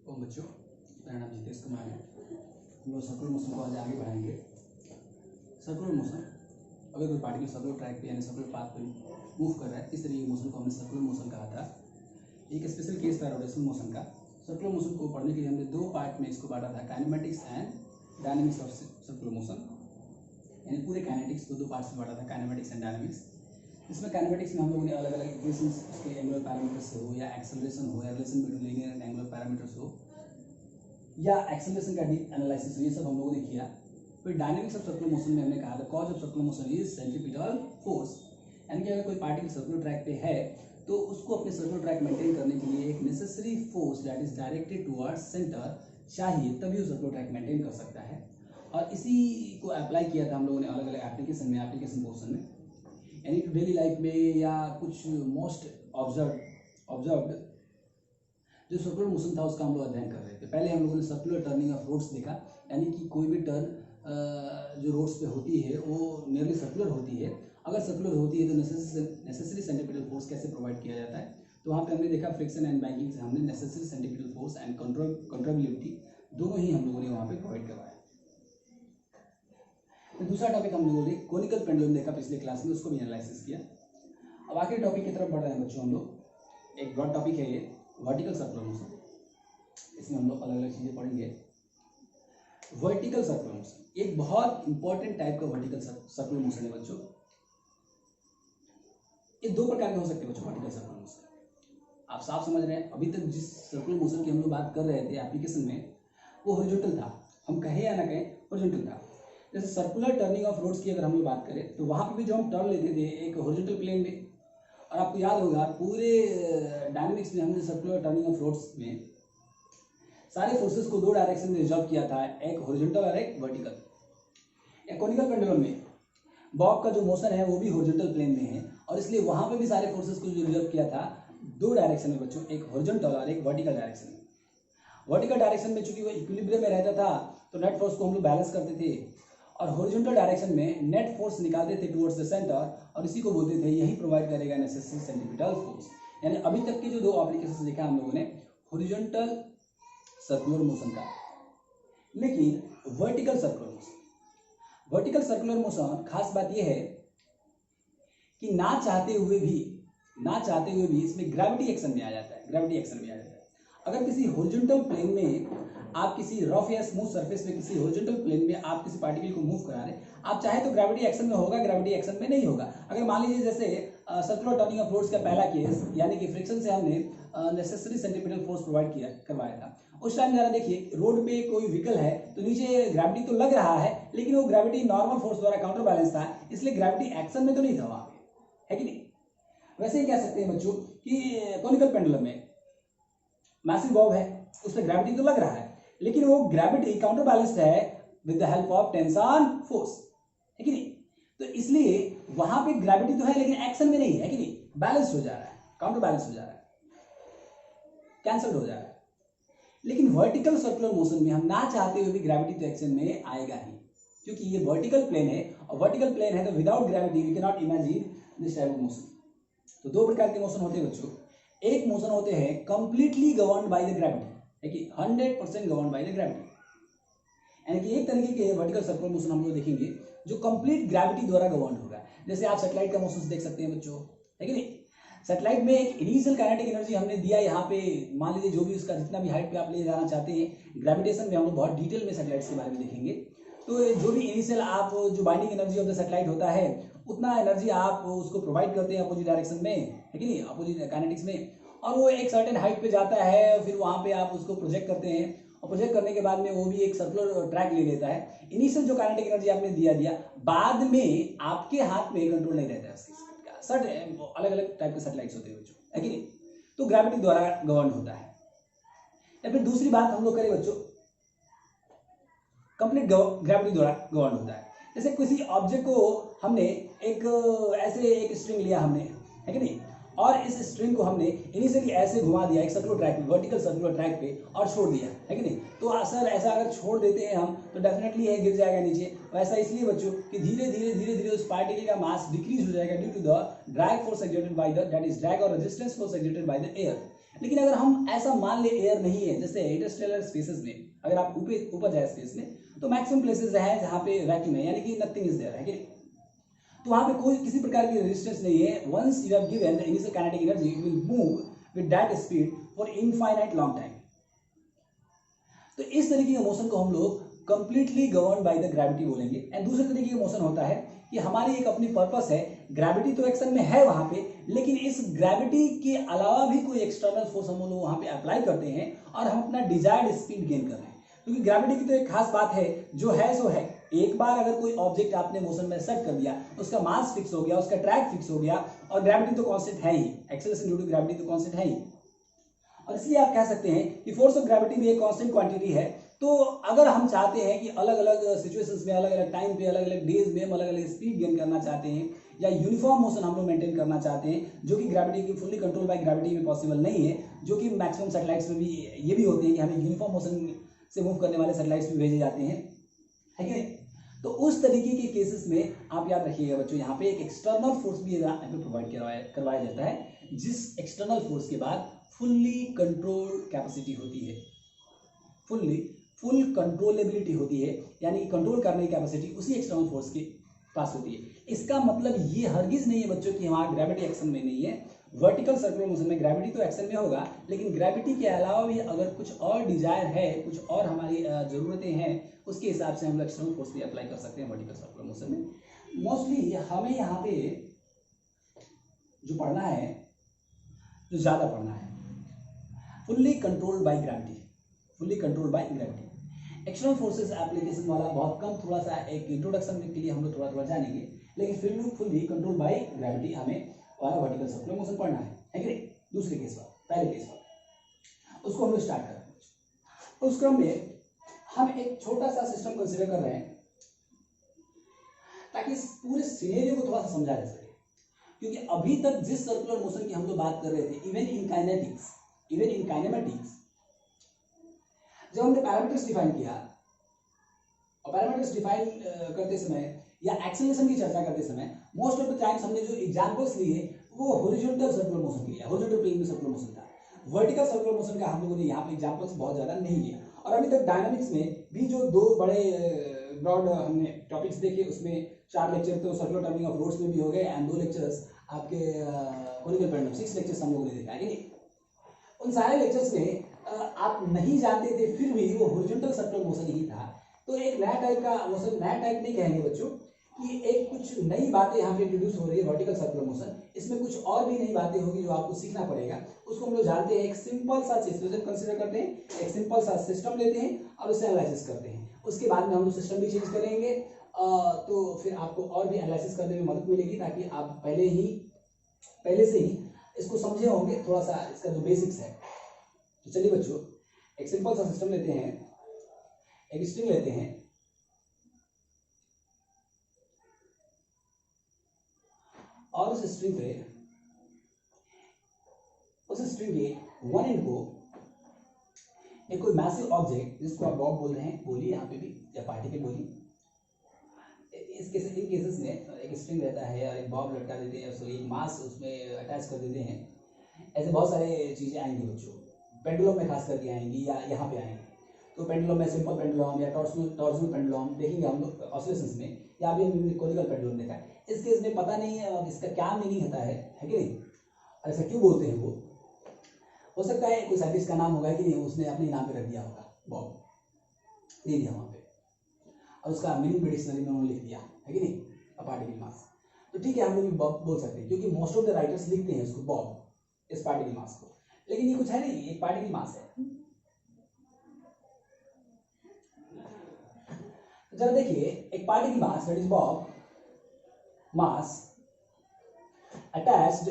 ओम बच्चों, मेरा नाम जितेश कुमार है। हम लोग सर्कुलर मोशन को आज आगे बढ़ाएंगे। सर्कुलर मोशन, अगर कोई पार्टिकल सर्कुलर ट्रैक पे यानी सर्कुलर पाथ पे मूव कर रहा है, इस तरीके के मोशन को हमने सर्कुलर मोशन कहा था। एक स्पेशल केस था रोटेशनल मोशन का। सर्कुलर मोशन को पढ़ने के लिए हमने दो पार्ट में इसको बांटा था, kinematics and dynamics of circular motion. यानी पूरे काइनेटिक्स को दो पार्ट्स में बांटा था, काइनेमेटिक्स एंड डायनेमिक्स। इसमें काइनेमेटिक्स में हम लोगों ने अलग अलग इक्वेशंस, उसके एंगुलर पैरामीटर्स हो या एक्सेलरेशन हो या relation between linear and angular parameters हो या एक्सेलरेशन का डीप एनालिसिस हो, ये सब हम लोगों ने किया। फिर डायनेमिक्स ऑफ सर्कुलर मोशन में हमने कहा था cause of circular motion is centripetal force. यानी कि अगर कोई पार्टिकल सर्कुलर ट्रैक पे है तो उसको अपने सर्कुलर ट्रैक मेंटेन करने के लिए एक necessary force that is directed towards centre चाहिए, तभी वो सर्कुलर ट्रैक मेंटेन कर सकता है। और इसी को अप्लाई किया था हम लोगों ने अलग अलग एप्लीकेशन में, एप्लीकेशन पोर्शन में, यानी कि डेली लाइफ में या कुछ मोस्ट ऑब्जर्व्ड जो सर्कुलर मोशन था उसका हम लोग अध्ययन कर रहे थे। पहले हम लोगों ने सर्कुलर टर्निंग ऑफ रोड्स देखा, यानी कि कोई भी टर्न जो रोड्स पे होती है वो नियरली सर्कुलर होती है। अगर सर्कुलर होती है तो नेसेसरी सेंट्रीपिटल फोर्स कैसे प्रोवाइड किया जाता है, तो वहाँ पे हमने देखा फ्रिक्शन एंड बैंकिंग से हमने necessary centripetal force and controllability दोनों ही हम लोगों ने वहाँ पे प्रोवाइड करवाया। तो दूसरा टॉपिक हम लोगों ने कोनिकल पेंडुलम देखा पिछले क्लास में, उसको भी एनालिसिस किया। अब आखिरी टॉपिक की तरफ बढ़ रहे हैं बच्चों हम लोग। एक ब्रॉड टॉपिक है ये, वर्टिकल सर्कुलर मोशन। इसमें हम लोग अलग अलग चीज़ें पढ़ेंगे। वर्टिकल सर्कुलर मोशन एक बहुत इंपॉर्टेंट टाइप का वर्टिकल सर्कुलर मोशन है बच्चों। ये दो प्रकार के हो सकते हैं बच्चों वर्टिकल सर्कुलर मोशन। आप साफ समझ रहे हैं, अभी तक जिस सर्कुलर मोशन की हम लोग बात कर रहे थे एप्लीकेशन में, वो हॉरिजॉन्टल था। हम कहें या ना कहें, हॉरिजॉन्टल था। जैसे सर्कुलर टर्निंग ऑफ रोड्स की अगर हम लोग बात करें तो वहाँ पे भी जो हम टर्न लेते थे एक हॉरिजॉन्टल प्लेन में, और आपको याद होगा पूरे डायनेमिक्स में हमने सर्कुलर टर्निंग ऑफ रोड्स में सारे फोर्सेस को दो डायरेक्शन में रिजॉल्व किया था, एक हॉरिजॉन्टल और एक वर्टिकल। या कोनिकल पेंडुलम में बॉब का जो मोशन है वो भी हॉरिजॉन्टल प्लेन में है, और इसलिए वहाँ पे भी सारे फोर्सेस को जो रिजॉल्व किया था दो डायरेक्शन में बच्चों, एक हॉरिजॉन्टल और एक वर्टिकल डायरेक्शन में। वर्टिकल डायरेक्शन में चूंकि वो इक्विलिब्रियम में रहता था तो नेट फोर्स को हम लोग बैलेंस करते थे, और हॉरिजॉन्टल डायरेक्शन में नेट फोर्स निकालते थे टुवर्ड्स द सेंटर, और इसी को बोलते थे यही प्रोवाइड करेगा नेसेसरी सेंट्रीपिटल फोर्स। यानी अभी तक के जो दो एप्लीकेशन देखा हम लोगों ने हॉरिजॉन्टल सर्कुलर मोशन का। लेकिन वर्टिकल सर्कुलर मोशन खास बात यह है कि ना चाहते हुए भी इसमें ग्रेविटी एक्शन में आ जाता है। अगर किसी हॉरिजॉन्टल प्लेन में आप किसी रफ या स्मूथ सरफेस में, किसी हॉरिजॉन्टल प्लेन में आप किसी पार्टिकल को मूव करा रहे, आप चाहे तो ग्रेविटी एक्शन में होगा, ग्रेविटी एक्शन में नहीं होगा। अगर मान लीजिए जैसे सर्कुलर टर्निंग ऑफ रोड्स का पहला केस, यानी कि फ्रिक्शन से हमने नेसेसरी सेंट्रीपिटल फोर्स प्रोवाइड करवाया था, उस टाइम जरा देखिए रोड पे कोई व्हीकल है तो नीचे ग्रेविटी तो लग रहा है, लेकिन वो ग्रेविटी नॉर्मल फोर्स द्वारा काउंटर बैलेंस था, इसलिए ग्रेविटी एक्शन में तो नहीं था वहां पे, है कि नहीं। वैसे ही कह सकते हैं बच्चों कि कोनिकल पेंडुलम में मैसिव बॉब है, उसमें ग्रेविटी तो लग रहा है, लेकिन वो ग्रेविटी काउंटर बैलेंस्ड है with the help of tension force, है कि नहीं। तो इसलिए वहां पे ग्रेविटी तो है लेकिन एक्शन में नहीं है कि नहीं, बैलेंस हो जा रहा है, काउंटर बैलेंस हो जा रहा है, कैंसल्ड हो जा रहा है। लेकिन वर्टिकल सर्कुलर मोशन में हम ना चाहते हुए भी ग्रेविटी तो एक्शन में आएगा ही, क्योंकि ये वर्टिकल प्लेन है, और वर्टिकल प्लेन है तो without gravity we can not imagine this type of motion. तो दो प्रकार के मोशन होते हैं बच्चों। एक मोशन होते हैं completely governed bye the gravity, है कि 100% गवर्न्ड बाय द ग्रेविटी। यानी कि एक तरीके के वर्टिकल सर्कुलर मोशन हम लोग देखेंगे जो कंप्लीट ग्रेविटी द्वारा गवर्न होगा। जैसे आप सैटेलाइट का मोशन देख सकते हैं बच्चों, है कि नहीं। सैटेलाइट में एक इनिशियल काइनेटिक एनर्जी हमने दिया यहाँ पे, मान लीजिए जो भी उसका जितना भी हाइट पे आप ले जाना चाहते हैं, ग्रेविटेशन में हम लोग बहुत डिटेल में सैटेलाइट्स के बारे में देखेंगे। तो जो भी इनिशियल आप जो binding energy of the satellite होता है उतना एनर्जी आप उसको प्रोवाइड करते हैं अपोजिट डायरेक्शन में, है कि नहीं, अपोजिट काइनेटिक्स में, और वो एक सर्टेन हाइट पे जाता है, फिर वहाँ पे आप उसको प्रोजेक्ट करते हैं, और प्रोजेक्ट करने के बाद में वो भी एक सर्कुलर ट्रैक ले लेता है। इनिशियल जो काइनेटिक एनर्जी आपने दिया, बाद में आपके हाथ में कंट्रोल नहीं रहता है उसका। सर्टेन अलग अलग टाइप के सैटेलाइट्स होते हैं बच्चों, है कि नहीं, तो ग्रेविटी द्वारा गवर्न होता है। या फिर दूसरी बात हम लोग करें बच्चों, कंप्लीट ग्रेविटी द्वारा गवर्न होता है। जैसे किसी ऑब्जेक्ट को हमने एक स्ट्रिंग लिया हमने, है कि नहीं, और इस स्ट्रिंग को हमने इनिशियली ऐसे घुमा दिया एक सर्कुलर ट्रैक में, वर्टिकल सर्कुलर ट्रैक पे, और छोड़ दिया, है कि नहीं। तो सर ऐसा अगर छोड़ देते हैं हम तो डेफिनेटली ये गिर जाएगा नीचे। वैसा इसलिए बच्चों कि धीरे धीरे उस पार्टिकल का मास डिक्रीज हो जाएगा due to the drag force exerted by the, that is drag और resistance force exerted by the air. लेकिन अगर हम ऐसा मान ले एयर नहीं है, जैसे इंटरस्टेलर स्पेसेस में अगर आप ऊपर जाए स्पेस में, तो मैक्सिमम प्लेसेस है जहाँ पे वैक्यूम है, यानी कि नथिंग इज देयर, है कि नहीं? तो वहाँ पे कोई किसी प्रकार की रेजिस्टेंस नहीं है। Once you have given the initial kinetic energy, it will move with that speed for infinite long time. तो इस तरीके के मोशन को हम लोग completely govern by the gravity बोलेंगे। एंड दूसरे तरीके का मोशन होता है कि हमारी एक अपनी पर्पस है, ग्रेविटी तो एक्शन में है वहां पे, लेकिन इस ग्रेविटी के अलावा भी कोई एक्सटर्नल फोर्स हम लोग वहां पे अप्लाई करते हैं और हम अपना डिजायर्ड स्पीड गेन कर रहे हैं। क्योंकि ग्रेविटी की तो एक खास बात है, जो है सो है। एक बार अगर कोई ऑब्जेक्ट आपने मोशन में सेट कर दिया, उसका मास फिक्स हो गया, उसका ट्रैक फिक्स हो गया, और ग्रेविटी तो कांस्टेंट है ही, एक्सेलरेशन ड्यू टू ग्रेविटी तो कांस्टेंट है ही, और इसलिए आप कह सकते हैं कि फोर्स ऑफ ग्रेविटी भी एक कांस्टेंट क्वांटिटी है। तो अगर हम चाहते हैं कि अलग अलग सिचुएशंस में, अलग अलग टाइम पे, अलग अलग डेज में हम अलग अलग स्पीड गेन करना चाहते हैं, या यूनिफॉर्म मोशन हम लोग मेंटेन करना चाहते हैं, जो कि ग्रेविटी की फुल्ली कंट्रोल बाय ग्रेविटी में पॉसिबल नहीं है, जो कि मैक्सिमम सैटेलाइट्स में भी ये भी होते हैं कि हमें यूनिफॉर्म मोशन से मूव करने वाले सैटेलाइट्स भी भेजे जाते हैं, है कि नहीं? तो उस तरीके के केसेस में आप याद रखिएगा बच्चों, यहाँ पे एक एक्सटर्नल फोर्स भी प्रोवाइड करवाया जाता है, जिस एक्सटर्नल फोर्स के बाद फुल्ली कंट्रोल कैपेसिटी होती है, फुल कंट्रोलेबिलिटी होती है, यानी कंट्रोल करने की कैपेसिटी उसी एक्सटर्नल फोर्स के पास होती है। इसका मतलब ये हरगिज नहीं है बच्चों कि हमारा ग्रेविटी एक्शन में नहीं है। वर्टिकल सर्कुलर मोशन में ग्रेविटी तो एक्शन में होगा, लेकिन ग्रेविटी के अलावा भी अगर कुछ और डिजायर है, कुछ और हमारी जरूरतें हैं, उसके हिसाब से हम एक्सटर्नल फोर्स भी अप्लाई कर सकते हैं वर्टिकल सर्कुलर मोशन में। मोस्टली हमें यहाँ पे जो पढ़ना है, जो ज्यादा पढ़ना है, fully controlled by gravity, fully controlled by gravity. External forces application वाला बहुत कम, थोड़ा सा एक इंट्रोडक्शन के लिए हम लोग थोड़ा जानेंगे, लेकिन फिर भी फुल्ली कंट्रोल बाय ग्रेविटी हमें वाला वर्टिकल सर्कुलर मोशन पढ़ना है कि नहीं? दूसरे केस पर, पहले केस पर, उसको हम लोग स्टार्ट करते हैं। उस क्रम में हम एक छोटा सा सिस्टम कंसिडर कर रहे हैं, ताकि इस पूरे सिनेरियो को थोड़ा सा समझा जा सके। क्योंकि अभी तक जिस सर्कुलर मोशन की हम लोग बात कर रहे थे, इवन इन काइनेमेटिक्स, जब हमने पैरामीटर्स डिफाइन किया, और पैरामीटर्स डिफाइन करते समय या एक्सेलरेशन की चर्चा करते समय मोस्ट ऑफ द टाइम्स हमने जो एग्जांपल्स लिए वो हॉरिजॉन्टल सर्कुलर मोशन के लिए, हॉरिजॉन्टल प्लेन में सर्कुलर मोशन था। वर्टिकल सर्कुलर मोशन का हम लोगों ने यहाँ पे एग्जांपल्स बहुत ज़्यादा नहीं लिया। और अभी तक डायनामिक्स में भी जो दो बड़े ब्रॉड हमने टॉपिक्स देखे, उसमें 4 लेक्चर तो सर्कुलर टर्निंग ऑफ रोड्स में भी हो गए, एंड 2 लेक्चर्स आपके कोनिकल पेंडुलम, 6 लेक्चर्स हम लोगों ने देखा है। उन सारे लेक्चर्स में आप नहीं जानते थे, फिर भी वो हॉरिजॉन्टल सर्कुलर मोशन ही था। तो एक नया टाइप का मोशन, नया टाइप नहीं कहेंगे बच्चों, कि एक कुछ नई बातें यहाँ पे इंट्रोड्यूस हो रही है वर्टिकल सर्कुलर मोशन। इसमें कुछ और भी नई बातें होगी जो आपको सीखना पड़ेगा। उसको हम लोग जानते हैं, एक सिंपल सा सिस्टम कंसिडर करते हैं, एक सिंपल सा सिस्टम लेते हैं और उससे एनालिसिस करते हैं। उसके बाद में हम लोग सिस्टम भी चेंज करेंगे, तो फिर आपको और भी एनालिसिस करने में मदद मिलेगी, ताकि आप पहले से ही इसको समझे होंगे थोड़ा सा, इसका जो बेसिक्स है। तो चलिए बच्चों, एक सिंपल सा सिस्टम लेते हैं, एक स्ट्रिंग लेते हैं, और उस स्ट्रिंग के वन एंड को एक कोई मैसिव ऑब्जेक्ट, जिसको आप बॉब बोल रहे हैं, बोलिए यहाँ पे भी, या पार्टिकल बोलिए। इन केसेस में एक स्ट्रिंग रहता है और एक बॉब लटका देते हैं, उसको एक मास उसमें अटैच कर देते हैं। ऐसे बहुत सारे चीजें आएंगी बच्चों, पेंडुलम में खास करके आएंगी, या यहाँ पे आएंगी। तो पेंडुलम में सिंपल पेंडुलम या टॉर्सनल पेंडुलम देखेंगे हम लोग ऑसिलेशंस में, या अभी हमने कोनिकल पेंडुलम देखा है। इस केस में पता नहीं है इसका क्या मीनिंग होता है कि नहीं, और ऐसा क्यों बोलते हैं वो। हो सकता है कोई साइंटिस्ट का नाम होगा कि नहीं, उसने अपने नाम पे रख दिया होगा, बॉब दे दिया वहाँ पे, और उसका मीनिंग भी डिक्शनरी में उन्होंने लिख दिया है कि नहीं, अ पार्टिकल मास। तो ठीक है, हम लोग भी बॉब बोल सकते हैं, क्योंकि मोस्ट ऑफ द राइटर्स लिखते हैं उसको बॉब, इस पार्टिकल मास को। लेकिन ये कुछ है नहीं, एक पार्टिकल मास है। जरा देखिए, एक particle mass that is bob mass attached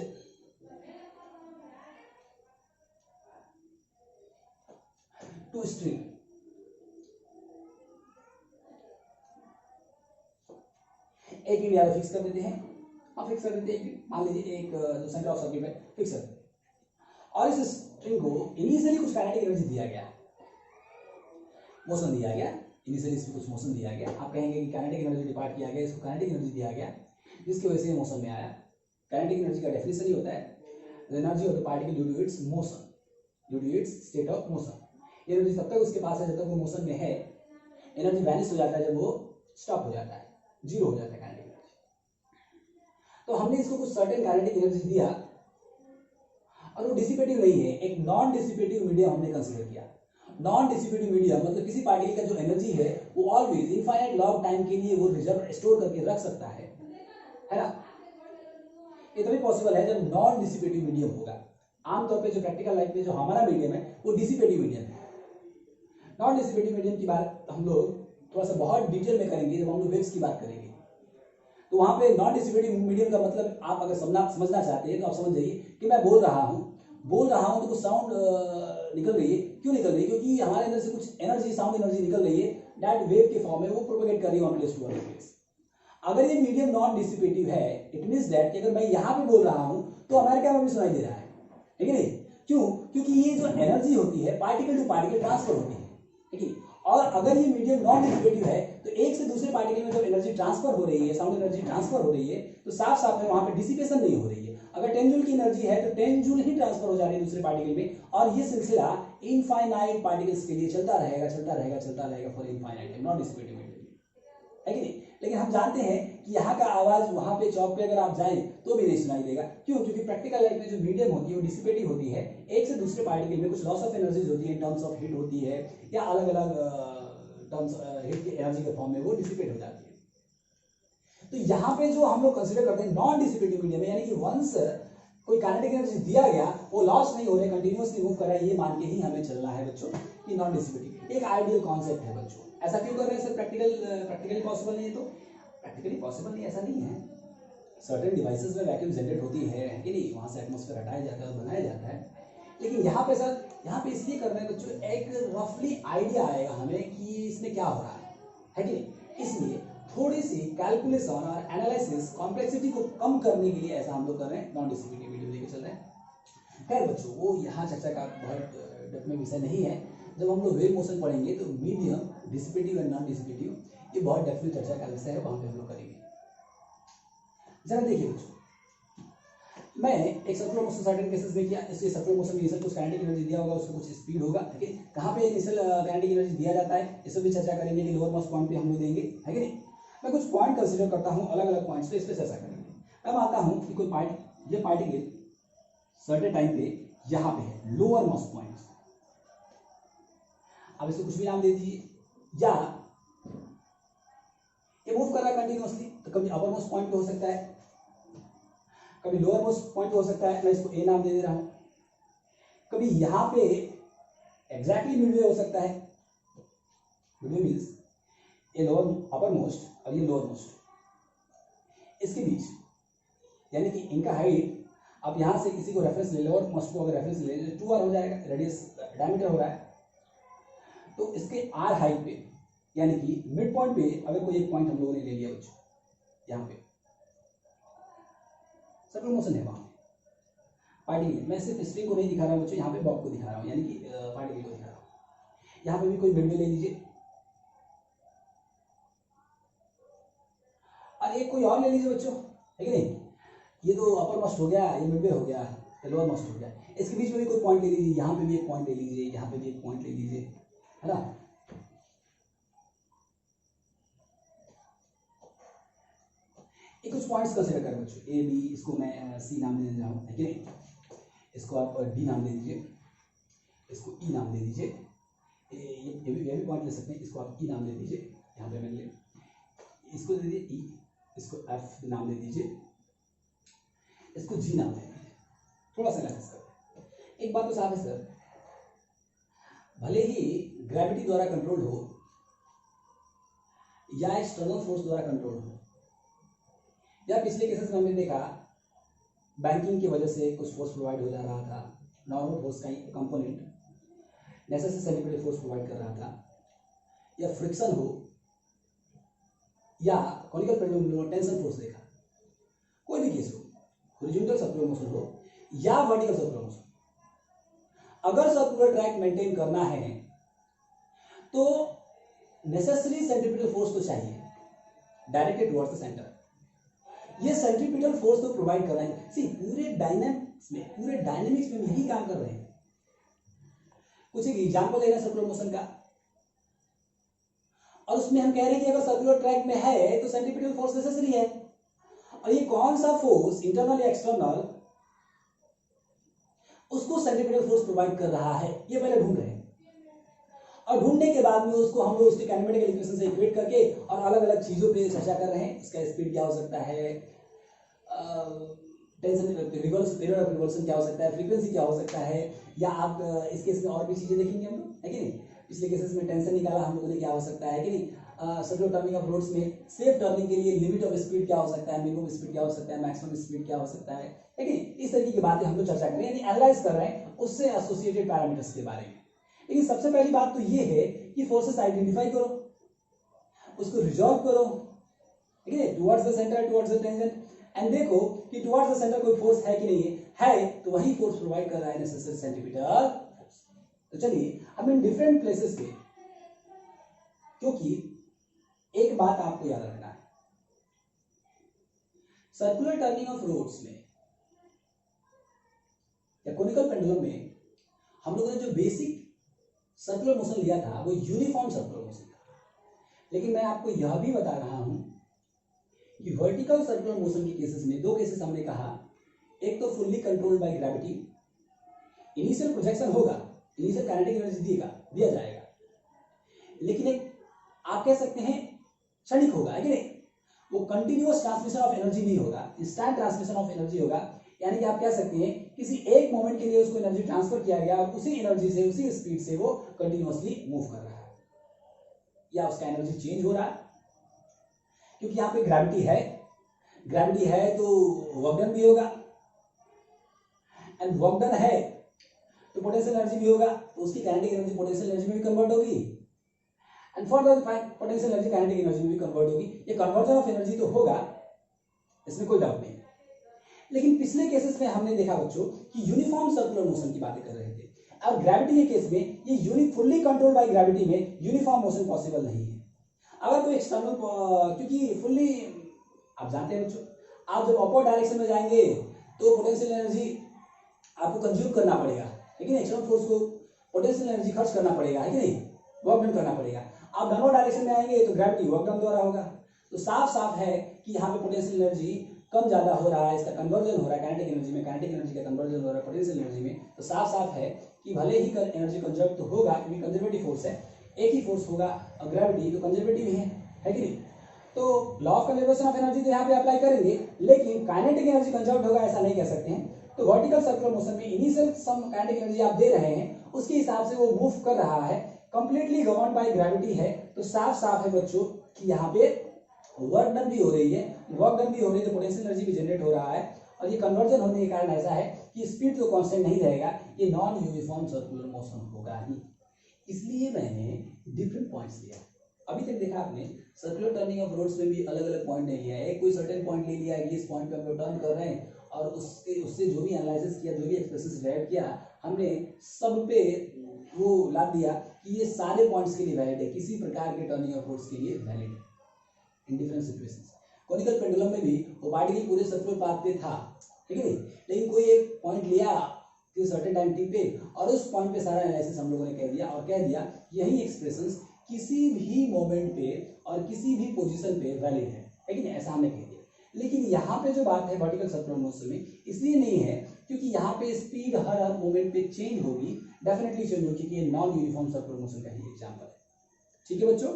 to string. एक इंडिया फिक्स कर देते हैं, आप फिक्स कर देते हैं, मान लीजिए एक जो सेंटर ऑफ सर्किट है फिक्स कर देते हैं, और इस स्ट्रिंग को इनिशियली कुछ काइनेटिक एनर्जी दिया गया, मोशन दिया गया, इनिशियली इसमें कुछ मोशन दिया गया। आप कहेंगे कि काइनेटिक एनर्जी डिपार्ट किया गया, इसको काइनेटिक एनर्जी दिया गया, जिसकी वजह से मोशन में आया। काइनेटिक एनर्जी का डेफिनेशन ही होता है the energy of the particle due to its motion. Due to its state of motion. Energy तब तक उसके पास है जब तक वो मोशन में है, एनर्जी वैनिश हो जाता है जब वो स्टॉप हो जाता है, जीरो हो जाता है काइनेटिक एनर्जी। तो हमने इसको कुछ सर्टेन काइनेटिक एनर्जी दिया और वो डिसिपेटिव नहीं है, एक नॉन डिसिपेटिव मीडियम हमने कंसीडर किया। नॉन डिसिपेटिव मीडियम मतलब किसी पार्टिकल का जो एनर्जी है वो ऑलवेज इनफाइनाइट लॉन्ग टाइम के लिए वो रिजर्व स्टोर करके रख सकता है ना। ये तभी पॉसिबल है जब नॉन डिसिपेटिव मीडियम होगा। आमतौर पे जो प्रैक्टिकल लाइफ में जो हमारा मीडियम है वो डिसिपेटिव मीडियम है। नॉन डिसिपेटिव मीडियम की बात हम लोग थोड़ा सा बहुत डिटेल में करेंगे जब हम लोग वेव्स की बात करेंगे। तो वहां पे नॉन डिसिपेटिव मीडियम का मतलब आप अगर समझना चाहते हैं तो आप समझ जाइए कि मैं बोल रहा हूं तो कुछ साउंड निकल रही है। क्यों निकल रही है? क्योंकि हमारे अंदर से कुछ एनर्जी, साउंड एनर्जी निकल रही है, दैट वेव के फॉर्म में वो प्रोपेगेट कर रही है one place to other place. अगर ये मीडियम नॉन डिसिपेटिव है, इट मींस दैट कि अगर मैं यहां पे बोल रहा हूं तो अमेरिका में भी सुनाई दे रहा है, ठीक है नहीं? क्यों? क्योंकि ये जो एनर्जी होती है पार्टिकल टू पार्टिकल ट्रांसफर होती है, ठीक है। और अगर ये मीडियम नॉन डिसिपेटिव है तो एक से दूसरे पार्टिकल में जब एनर्जी ट्रांसफर हो रही है, साउंड एनर्जी ट्रांसफर हो रही है, तो साफ साफ है वहां पे डिसिपेशन नहीं हो रही है। अगर 10 जूल की एनर्जी है तो 10 जूल ही ट्रांसफर हो जा रही है दूसरे पार्टिकल में, और ये सिलसिला इनफाइनाइट पार्टिकल्स के लिए चलता रहेगा for infinite time, non dissipative है कि नहीं? लेकिन हम जानते हैं कि यहाँ का आवाज वहां पे चौक पे अगर आप जाएं तो भी नहीं सुनाई देगा। क्यों? क्योंकि प्रैक्टिकल लाइफ में जो मीडियम होती है वो डिसिपेटिव होती है, एक से दूसरे पार्टिकल में कुछ लॉस ऑफ एनर्जीज होती है इन टर्म्स ऑफ हीट होती है, या अलग अलग टर्म्स हीट की एनर्जी के फॉर्म में वो डिसिपेट हो जाती है। तो यहाँ पे जो हम लोग कंसिडर करते हैं नॉन डिसिपेटिव मीडियम में, यानी कि वंस कोई काइनेटिक एनर्जी दिया गया वो लॉस नहीं हो रहा है, कंटिन्यूअसली मूव कर रहा है, ये मान के ही हमें चलना है बच्चों कि नॉन डिसिपेटिव एक आइडियल कॉन्सेप्ट है बच्चों। ऐसा क्यों कर रहे हैं सर? प्रैक्टिकली पॉसिबल नहीं है। तो प्रैक्टिकली पॉसिबल नहीं, ऐसा नहीं है। सर्टेन डिवाइसेस में वैक्यूम जनरेट होती है कि नहीं, वहां से एटमॉस्फेयर हटाया जाता है और बनाया जाता है। लेकिन यहाँ पे सर, यहाँ पे इसलिए कर रहे हैं बच्चों, एक रफली आइडिया आएगा हमें कि इसमें क्या हो रहा है कि नहीं। इसलिए थोड़ी सी कैलकुलेशन और एनालिसिस कॉम्प्लेक्सिटी को कम करने के लिए ऐसा हम लोग कर रहे हैं, नॉन डिसिपेटिव मीडियम लेके चल रहे हैं। खैर बच्चों, वो यहाँ चर्चा का बहुत डेप्थ में विषय नहीं है। जब हम लोग वेव मोशन पढ़ेंगे तो medium dissipative and non dissipative ये बहुत डेप्थ में चर्चा का विषय है, वहां पे हम लोग करेंगे। जरा देखिए बच्चों, मैं एक सर्कुलर मोशन सर्टेन केसेस में किया, इसलिए सर्कुलर मोशन में इनिशियल कुछ काइनेटिक एनर्जी दिया होगा, उसको कुछ स्पीड होगा, ठीक है। कहाँ पे इनिशियल काइनेटिक एनर्जी दिया जाता है इस पर भी चर्चा करेंगे कि लोअर मोस्ट पॉइंट पे हम लोग देंगे, है कि नहीं। मैं कुछ पॉइंट कंसिडर करता हूँ, अलग अलग पॉइंट्स पे इस पर चर्चा करेंगे। मैं मानता हूँ कि कोई ये पार्टिकल सर्टेन टाइम पे यहाँ पे है, लोअर मोस्ट पॉइंट, अब इसको कुछ भी नाम दे दीजिए, या ये मूव कर रहा है कंटिन्यूअसली, तो कभी अपर मोस्ट पॉइंट पे हो सकता है, कभी लोअर मोस्ट पॉइंट पे हो सकता है, मैं इसको ए नाम दे दे रहा हूं। कभी यहां पे एग्जैक्टली मिडवे हो सकता है, मिडवे मींस ये लोअर अपर मोस्ट और ये लोअर मोस्ट, इसके बीच, यानी कि इनका हाइट, आप यहां से किसी को रेफरेंस ले, लोअर मोस्ट को अगर रेफरेंस ले 2r हो जाएगा, रेडियस डायमीटर हो रहा है, तो इसके r हाइट पे, यानी कि मिड पॉइंट पे अगर कोई एक पॉइंट हम लोगों ने ले लिया बच्चों, यहाँ पे सर्कुलर मोशन है वहां पार्टिकल, मैं सिर्फ स्ट्रिंग को नहीं दिखा रहा हूँ बच्चों, यहाँ पे बॉब को दिखा रहा हूँ, यानी कि पार्टिकल को दिखा रहा हूँ। यहाँ पे भी कोई मिड में ले लीजिए और एक कोई और ले लीजिए बच्चों, है कि नहीं। ये तो अपर मोस्ट हो गया, ये मिडवे हो गया, ये लोअर मोस्ट हो गया, इसके बीच में भी कोई पॉइंट ले लीजिए, यहाँ पे भी एक पॉइंट ले लीजिए, यहाँ पे भी एक पॉइंट ले लीजिए, है ना। कुछ पॉइंट्स कंसिडर करें बच्चों, ए बी, इसको मैं सी नाम दे रहा हूँ, है कि नहीं। इसको आप डी नाम दे दीजिए, इसको ई नाम दे दीजिए, ये भी पॉइंट ले सकते हैं, इसको आप ई नाम दे दीजिए, यहाँ पे मैंने इसको दे दीजिए ई, इसको एफ नाम दे दीजिए, इसको जी नाम दे दीजिए। थोड़ा सा एनालिसिस करते हैं। एक बात तो साफ है सर, भले ही ग्रेविटी द्वारा कंट्रोल हो या एक्सटर्नल फोर्स द्वारा कंट्रोल हो, या पिछले केसेस में हमने देखा बैंकिंग की वजह से कुछ फोर्स प्रोवाइड हो जा रहा था, नॉर्मल फोर्स का component necessary centripetal force provide कर रहा था, या फ्रिक्शन हो, या कॉनिकल पेंडुलम टेंशन फोर्स देखा, कोई भी केस हो, हॉरिजॉन्टल सर्कुलर मोशन हो या वर्टिकल सर्कुलर मोशन, अगर सर्कुलर ट्रैक मेंटेन करना है तो नेसेसरी सेंट्रीपिटल फोर्स तो चाहिए डायरेक्टेड टुवर्ड्स द सेंटर। ये सेंट्रीपिटल फोर्स तो प्रोवाइड कर रहे हैं। सी पूरे डायनेमिक्स में यही काम कर रहे हैं। कुछ एक एग्जाम्पल लेना सर्कुलर मोशन का, और उसमें हम कह रहे हैं कि अगर सर्कुलर ट्रैक में है तो सेंट्रीपिटल फोर्स नेसेसरी है। और ये कौन सा फोर्स, इंटरनल या एक्सटर्नल, उसको सेंट्रीपिटल फोर्स प्रोवाइड कर रहा है, ये पहले ढूंढ रहे हैं। और ढूंढने के बाद में उसको हम लोग उसके काइनेमेटिकल इक्वेशन से इक्वेट करके और अलग अलग चीजों पे चर्चा कर रहे हैं। इसका स्पीड क्या हो सकता है, टेंशन, पीरियड ऑफ रिवॉल्यूशन क्या हो सकता है, फ्रीक्वेंसी क्या हो सकता है, या आप इस केस में और भी चीजें देखेंगे हम लोग, है कि नहीं। पिछले केसेस में टेंशन निकाला हम लोगों ने, क्या हो सकता है कि नहीं। सर्कुलर टर्निंग ऑफ रोड्स में सेफ टर्निंग के लिए लिमिट ऑफ स्पीड क्या हो सकता है, मिनिमम स्पीड क्या हो सकता है, मैक्सिमम स्पीड क्या हो सकता है कि नहीं। इस तरीके की बातें हम लोग चर्चा कर रहे हैं, यानी एनालाइज कर रहे हैं उससे एसोसिएटेड पैरामीटर्स के बारे में। लेकिन सबसे पहली बात तो ये है कि फोर्सेस आइडेंटिफाई करो, उसको रिजॉल्व करो, ठीक है, towards the centre, towards the tangent, and देखो कि टुवर्ड्स द सेंटर कोई फोर्स है कि नहीं है तो वही फोर्स प्रोवाइड कर रहा है नेसेसरी सेंट्रीपिटल फोर्स। तो चलिए हम इन डिफरेंट प्लेसेस पे, क्योंकि एक बात आपको याद रखना है, सर्कुलर टर्निंग ऑफ रोड्स में या कोनिकल पेंडुलम में हम लोगों ने जो बेसिक सर्कुलर मोशन लिया था वो यूनिफॉर्म सर्कुलर मोशन था। लेकिन मैं आपको यह भी बता रहा हूं कि वर्टिकल सर्कुलर मोशन के केसेस में दो केसेस हमने कहा, एक तो fully controlled by gravity, initial projection होगा, इनिशियल काइनेटिक एनर्जी दिया जाएगा, लेकिन एक आप कह सकते हैं क्षणिक होगा, है कि नहीं। वो कंटिन्यूअस ट्रांसमिशन ऑफ एनर्जी नहीं होगा, इंस्टेंट ट्रांसमिशन ऑफ एनर्जी होगा। यानी कि आप कह सकते हैं किसी एक मोमेंट के लिए उसको एनर्जी ट्रांसफर किया गया और उसी एनर्जी से, उसी स्पीड से वो कंटिन्यूअसली मूव कर रहा है, या उसका एनर्जी चेंज हो रहा है, क्योंकि यहाँ पे ग्रेविटी है तो वर्क डन भी होगा, एंड वर्क डन है तो पोटेंशियल एनर्जी भी होगा, तो उसकी काइनेटिक एनर्जी पोटेंशियल एनर्जी में भी कन्वर्ट होगी, and further potential energy kinetic energy में भी कन्वर्ट होगी। ये कन्वर्जन ऑफ एनर्जी तो होगा, इसमें कोई डाउट नहीं। लेकिन पिछले केसेस में हमने देखा बच्चों कि यूनिफॉर्म सर्कुलर मोशन की बातें कर रहे थे, और ग्रेविटी के केस में ये फुल्ली कंट्रोल बाय ग्रेविटी में यूनिफॉर्म मोशन पॉसिबल नहीं है। अगर कोई एक्सटर्नल, क्योंकि फुल्ली आप जानते हैं बच्चों, आप जब अपर डायरेक्शन में जाएंगे तो पोटेंशियल एनर्जी आपको कंज्यूम करना पड़ेगा, लेकिन एक्सटर्नल फोर्स को पोटेंशियल एनर्जी खर्च करना पड़ेगा, है कि नहीं, वर्क डन करना पड़ेगा। आप डाउनवर्ड डायरेक्शन में आएंगे तो ग्रेविटी वर्क डन द्वारा होगा। तो साफ साफ है कि यहाँ पे पोटेंशियल एनर्जी कम ज्यादा हो रहा है, इसका कन्वर्जन हो रहा है काइनेटिक एनर्जी में, काइनेटिक एनर्जी का कन्वर्जन हो रहा है पोटेंशियल एनर्जी में। तो साफ साफ है कि भले ही एनर्जी कंजर्व तो होगा, क्योंकि कंजर्वेटिव फोर्स है, एक ही फोर्स होगा, और ग्रेविटी तो कंजर्वेटिव ही है कि नहीं। तो law of conservation of energy तो यहाँ पे अप्लाई करेंगे, लेकिन काइनेटिक एनर्जी कंजर्व होगा ऐसा नहीं कह सकते हैं। तो वर्टिकल सर्कुलर मोशन में इनिशियल सम काइनेटिक एनर्जी आप दे रहे हैं, उसके हिसाब से वो मूव कर रहा है, कंप्लीटली गवर्न बाय ग्रेविटी है। तो साफ साफ है बच्चों कि यहाँ पे वर्क डन भी हो रही है, तो पोटेंशियल एनर्जी भी जनरेट हो रहा है, और ये कन्वर्जन होने के कारण ऐसा है कि स्पीड तो कांस्टेंट नहीं रहेगा, ये नॉन यूनिफॉर्म सर्कुलर मोशन होगा ही। इसलिए मैंने डिफरेंट पॉइंट्स लिया। अभी तक देखा आपने सर्कुलर टर्निंग ऑफ रोड्स में भी अलग अलग पॉइंट नहीं लिया है, कोई सर्टेन पॉइंट ले लिया कि इस पॉइंट पे हम लोग टर्न कर रहे हैं, और उससे जो भी एनालिसिस किया, जो भी एक्सप्रेशन डिराइव किया, हमने सब पे वो ला दिया कि ये सारे पॉइंट्स के लिए वैलिड है, किसी प्रकार के टर्निंग ऑफ रोड्स के लिए वैलिड है in different situations. Conical pendulum में भी वो पार्टिकल पूरे सर्कुलर पाथ पे था, ठीक है, लेकिन कोई एक पॉइंट लिया किसी सर्टेन टाइम टी पे, और उस पॉइंट पे सारा एनालिसिस हम लोगों ने कह दिया, और कह दिया यही एक्सप्रेशंस किसी भी मोमेंट पे और किसी भी पोजीशन पे वैलिड है, लेकिन ऐसा हमने कह दिया। लेकिन यहाँ पे जो बात है वर्टिकल सर्कुलर मोशन में, इसलिए नहीं है क्योंकि यहाँ पे स्पीड हर मोमेंट पे चेंज होगी, डेफिनेटली चेंज होगी, क्योंकि ये नॉन यूनिफॉर्म सर्कुलर मोशन का ही एग्जाम्पल है। ठीक है बच्चों,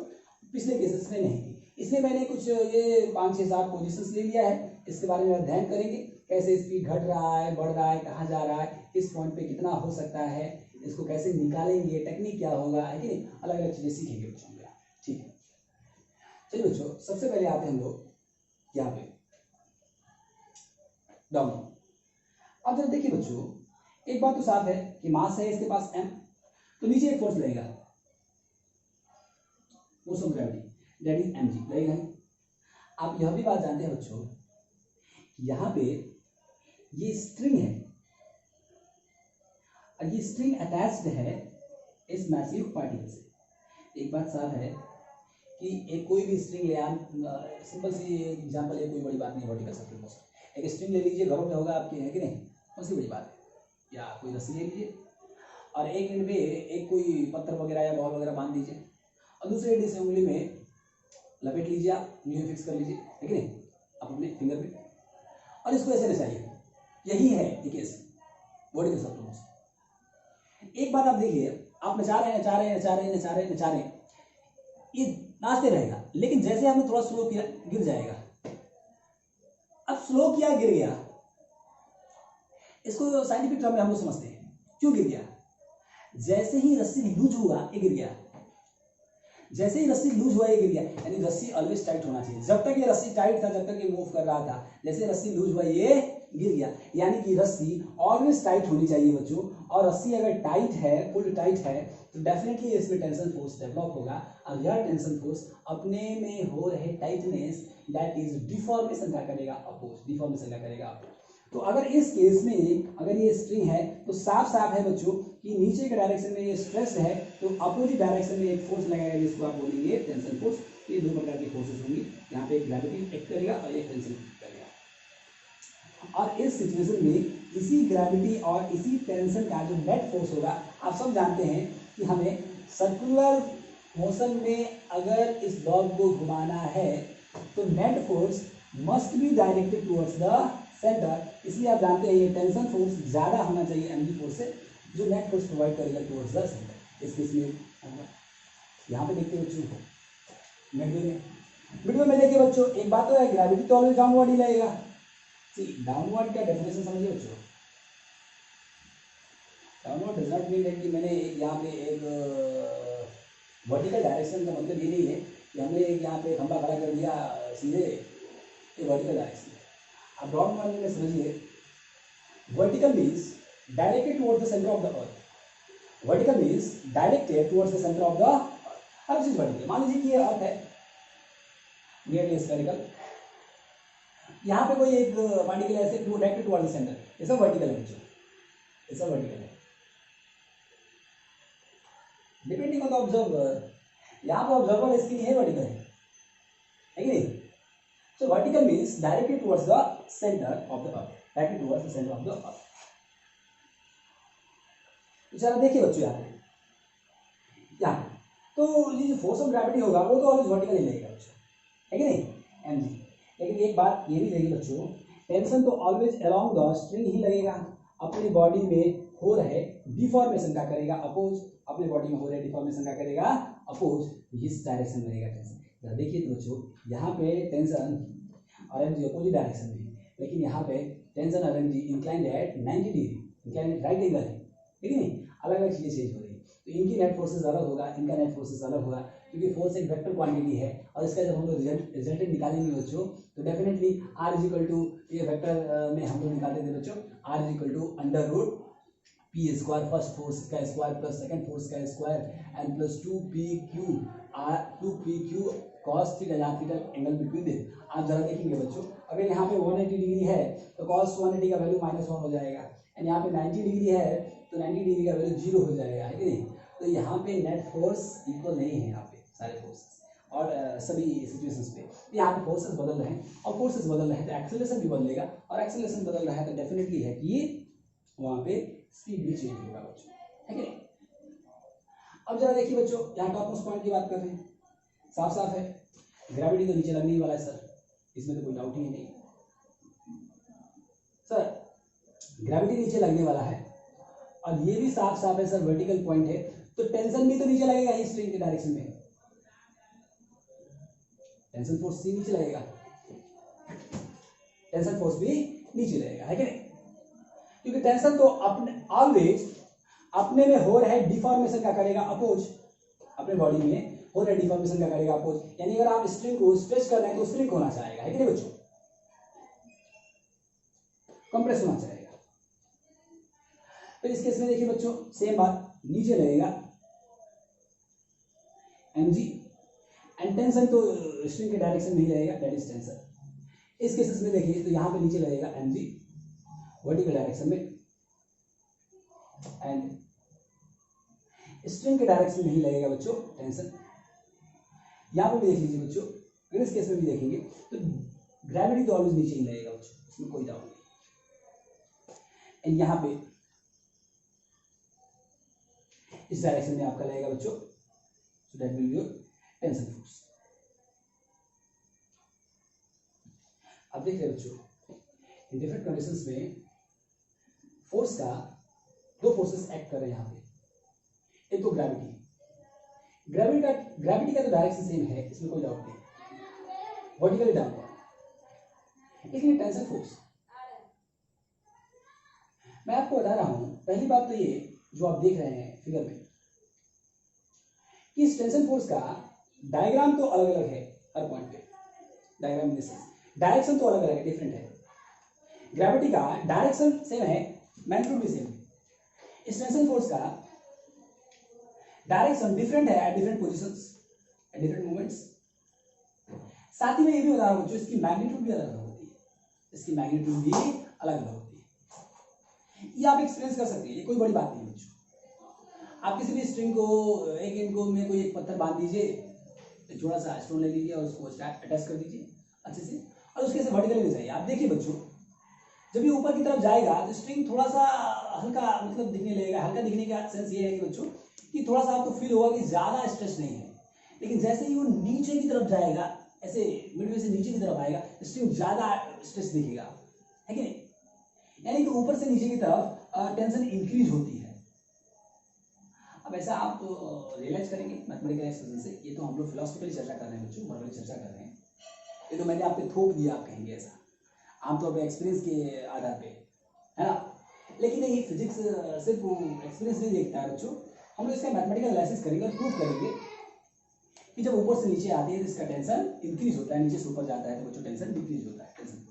पिछले केसेस में नहीं थी, इसलिए मैंने कुछ ये 5, 6, 7 पोजीशंस ले लिया है। इसके बारे में अध्ययन करेंगे, कैसे स्पीड घट रहा है, बढ़ रहा है, कहाँ जा रहा है, किस पॉइंट पे कितना हो सकता है, इसको कैसे निकालेंगे, टेक्निक क्या होगा, है कि नहीं, अलग अलग चीजें सीखेंगे बच्चों। ठीक है, चलिए बच्चों, सबसे पहले आते हैं हम लोग यहाँ पे डाउन। अब जरा देखिए बच्चों, एक बात तो साफ है कि मास है इसके पास m, तो नीचे एक फोर्स लगेगा, force of gravity, that is mg लगेगा। आप यह भी बात जानते हैं बच्चों, यहाँ पे ये स्ट्रिंग है, और ये स्ट्रिंग अटैच्ड है इस मैसिव पार्टिकल से। एक बात साफ है कि एक कोई भी स्ट्रिंग ले, सिंपल सी एग्जांपल है, कोई बड़ी बात नहीं, वर्टिकल सर्कुलर मोशन, एक स्ट्रिंग ले लीजिए, घरों में होगा आपके, है कि नहीं, कौन सी बड़ी बात है, या कोई रस्सी ले लीजिए, और एक एंड पे एक कोई पत्थर वगैरह या बॉल वगैरह बांध दीजिए और दूसरे एंड से उंगली में लपेट लीजिए, आप उंगली में फिक्स कर लीजिए, है कि नहीं, आप अपने फिंगर पे, और इसको ऐसे नचाइए। यही है ये केस बॉडी के सब मोशन। एक बात आप देखिए, आप नचा रहे हैं, ये नाचते रहेगा, लेकिन जैसे आपने थोड़ा स्लो किया गिर जाएगा। अब स्लो किया गिर गया, इसको साइंटिफिक टर्म में हम लोग समझते हैं क्यों गिर गया। जैसे ही रस्सी लूज हुआ ये गिर गया, जैसे ही रस्सी लूज हुआ ये गिर गया, यानी रस्सी ऑलवेज टाइट होना चाहिए। जब तक ये रस्सी टाइट था, जब तक ये मूव कर रहा था, जैसे रस्सी लूज हुआ ये गिर गया। यानी कि रस्सी ऑलवेज टाइट होनी चाहिए बच्चों, और रस्सी अगर टाइट है, फुल टाइट है, तो डेफिनेटली इसमें टेंशन फोर्स डेवलप होगा। और यह टेंशन फोर्स अपने में हो रहे टाइटनेस, दैट इज डिफॉर्मेशन का करेगा अपोज, डिफॉर्मेशन का करेगा अपोज। तो अगर इस केस में अगर ये स्ट्रिंग है तो साफ साफ है बच्चों कि नीचे के डायरेक्शन में ये स्ट्रेस है, तो अपोजिट डायरेक्शन में एक फोर्स लगाएगा जिसको आप बोलेंगे टेंशन फोर्स। ये दो प्रकार की फोर्सेस होंगी, यहाँ पे एक ग्रेविटी एक्ट करेगा और एक टेंशन करेगा। और इस सिचुएशन में इसी ग्रेविटी और इसी टेंशन का जो नेट फोर्स होगा, आप सब जानते हैं कि हमें सर्कुलर मोशन में अगर इस बॉल को घुमाना है तो net force must be directed towards the centre. इसलिए आप जानते हैं ये टेंशन फोर्स ज़्यादा होना चाहिए एमजी फोर्स से, जो नेट फोर्स प्रोवाइड करेगा टुवर्ड्स द सेंटर। इस केस में यहाँ पे देखते हैं बच्चों, मिडवे में देखिए बच्चों, एक बात तो है, ग्रेविटी तो ऑलवेज डाउनवर्ड ही रहेगा। डाउनवर्ड का डेफिनेशन समझिए बच्चों। डाउनवर्ड डज नॉट मीन कि मैंने यहाँ पे एक वर्टिकल डायरेक्शन का मतलब ये नहीं है कि हमने एक यहाँ पे खंभा खड़ा कर दिया सीधे, ये वर्टिकल डायरेक्शन है। आप डाउनवर्ड में समझिए, vertical means directed towards the centre of the earth. Vertical means directed towards the centre of the earth. हर चीज वर्टिकल। मान लीजिए कि ये अर्थ है नियरली स्फेरिकल, यहाँ पे कोई एक पार्टिकल ऐसे डायरेक्टेड टुवर्ड्स द सेंटर, ये सब वर्टिकल है, ये सब वर्टिकल है। डिपेंडिंग ऑन द ऑब्जर्वर, यहाँ पे ऑब्जर्वर इसके लिए वर्टिकल है कि नहीं। So vertical means directly towards the center of the earth, directly towards the center of the earth. तो जरा देखिए बच्चों यहाँ तो ये जो फोर्स ऑफ ग्रेविटी होगा वो तो ऑलवेज वर्टिकल ही लगेगा बच्चों, है कि नहीं, mg। लेकिन एक बात ये भी लगेगी बच्चों, टेंशन तो ऑलवेज अलोंग द स्ट्रिंग ही लगेगा। अपनी बॉडी में हो रहे डिफॉर्मेशन का करेगा अपोज, अपने बॉडी में हो रहे डिफॉर्मेशन का करेगा अपोज, इस डायरेक्शन में रहेगा टेंशन। देखिए तो बच्चों, यहाँ पे टेंशन और एमजी अपोजिट डायरेक्शन में, लेकिन यहाँ पे टेंशन और MG inclined at 90 degree, inclined right angle है, ठीक है नहीं, अलग अलग चीज़ें चेंज हो रही है। तो इनकी नेट फोर्सेस अलग होगा, इनका नेट फोर्सेस अलग होगा, क्योंकि फोर्स एक वेक्टर क्वांटिटी है। और इसका जब हम लोग रिजल्टेंट निकालेंगे बच्चों, तो definitely R is equal to, ये वेक्टर में हम लोग निकालते थे बच्चों, R is equal to under root P square, first force का स्क्वायर प्लस सेकंड फोर्स का square, and plus 2pq or 2pq cos theta या थीटा एंगल बिटवीन दिस। आप जरा देखेंगे बच्चों, अगर यहाँ पे 180 डिग्री है तो cos 180 का वैल्यू -1 हो जाएगा, एंड यहाँ पे 90 डिग्री है तो 90 डिग्री का वैल्यू 0 हो जाएगा, है कि नहीं। तो यहाँ पे नेट फोर्स इक्वल नहीं है, यहाँ पे सारे फोर्सेस और सभी सिचुएशंस पे यहाँ पे फोर्सेस बदल रहे हैं, और फोर्सेस बदल रहे हैं तो एक्सेलरेशन भी बदलेगा, और एक्सेलरेशन बदल रहा है तो डेफिनेटली है कि वहाँ पे स्पीड भी चेंज होगा बच्चों, है कि नहीं। अब जरा देखिए बच्चों, यहाँ टॉप मोस्ट पॉइंट की बात कर रहे हैं, साफ साफ है ग्रेविटी तो नीचे लगने ही वाला है सर, इसमें तो कोई डाउट ही नहीं सर, ग्रेविटी नीचे लगने वाला है। और ये भी साफ साफ है सर, वर्टिकल पॉइंट है तो टेंशन भी तो नीचे लगेगा ही, स्ट्रिंग के डायरेक्शन में टेंशन फोर्स भी नीचे लगेगा, टेंशन फोर्स भी नीचे लगेगा, है कि नहीं। क्योंकि टेंशन तो अपने ऑलवेज अपने में हो रहे डिफॉर्मेशन का करेगा अपोज, अपने बॉडी में हो रहे डिफॉर्मेशन का करेगा अपोज। यानी अगर आप स्ट्रिंग को स्ट्रेच कर रहे हैं तो स्ट्रिंग होना चाहेगा, है कि नहीं बच्चों, कंप्रेस होना चाहेगा। तो इस केस में देखिए बच्चों, सेम बात, नीचे लगेगा mg, एंड टेंशन तो स्ट्रिंग के डायरेक्शन में ही रहेगा, दैट इज टेंशन। इस केसेस में देखिए तो यहाँ पे नीचे लगेगा mg वर्टिकल डायरेक्शन में, एंड स्ट्रिंग के डायरेक्शन में ही लगेगा बच्चों टेंशन। यहाँ पे भी देख लीजिए बच्चों, अगर इस केस में भी देखेंगे तो ग्रेविटी तो ऑलवेज नीचे ही लगेगा बच्चों, इसमें कोई डाउट नहीं। एंड यहाँ पे इस डायरेक्शन में आपका लगेगा बच्चों, so that will be your tension force. अब देख रहे बच्चों, इन डिफरेंट कंडीशंस में फोर्स का दो फोर्सेस एक्ट कर रहे हैं यहाँ पे। एक तो ग्रेविटी, ग्रेविटी का तो डायरेक्शन सेम है, इसमें कोई डाउट नहीं, वर्टिकली डाउनवर्ड। लेकिन टेंशन फोर्स मैं आपको बता रहा हूं, पहली बात तो ये जो आप देख रहे हैं फिगर में कि इस टेंशन फोर्स का डायग्राम तो अलग अलग है हर पॉइंट पे, डायग्राम डायरेक्शन तो अलग अलग है, डिफरेंट है। ग्रेविटी का डायरेक्शन सेम है, मैग्नीट्यूड भी सेम है। इस टेंशन फोर्स का डायरेक्शन डिफरेंट है at different positions, at different moments. साथ ही में ये भी बता रहा हूं बच्चों, इसकी मैग्नीट्यूड भी अलग अलग होती है, इसकी मैग्नीट्यूड भी अलग अलग होती है। ये आप एक्सपीरियंस कर सकते हैं, ये कोई बड़ी बात नहीं बच्चों। आप किसी भी स्ट्रिंग को एक एंड को में कोई एक पत्थर बांध दीजिए, थोड़ा सा स्टोन ले लीजिए और उसको अटैच कर दीजिए अच्छे से, और उसके से वर्टिकली ले जाइए। आप देखिए बच्चों, जब ये ऊपर की तरफ जाएगा तो स्ट्रिंग थोड़ा सा हल्का मतलब दिखने लगेगा। हल्का दिखने का सेंस ये है कि बच्चों कि थोड़ा सा आपको फील होगा कि ज्यादा स्ट्रेच नहीं है, लेकिन जैसे ही वो नीचे की तरफ जाएगा, ऐसे मिड में से नीचे की तरफ आएगा, स्ट्रिंग ज्यादा स्ट्रेच दिखेगा, है कि नहीं? यानी कि ऊपर से नीचे की तरफ टेंशन इंक्रीज होती है। अब ऐसा आप रियलाइज करेंगे मैथमेटिकल एक्सप्रेशन से। ये तो हम लोग फिलोसफिकली चर्चा कर रहे हैं बच्चों, वर्बली चर्चा कर रहे हैं। ये तो मैंने आप पे थोप दिया, आप कहेंगे ऐसा, आमतौर पर एक्सपीरियंस के आधार पे, है ना? लेकिन ये फिजिक्स सिर्फ एक्सपीरियंस नहीं देखता है बच्चों। हम लोग इसका मैथमेटिकल एनालिसिस करेंगे और प्रूव करेंगे कि जब ऊपर से नीचे आती है तो इसका टेंशन इंक्रीज होता है, नीचे से ऊपर जाता है तो बच्चों टेंशन डिक्रीज होता है, टेंशन।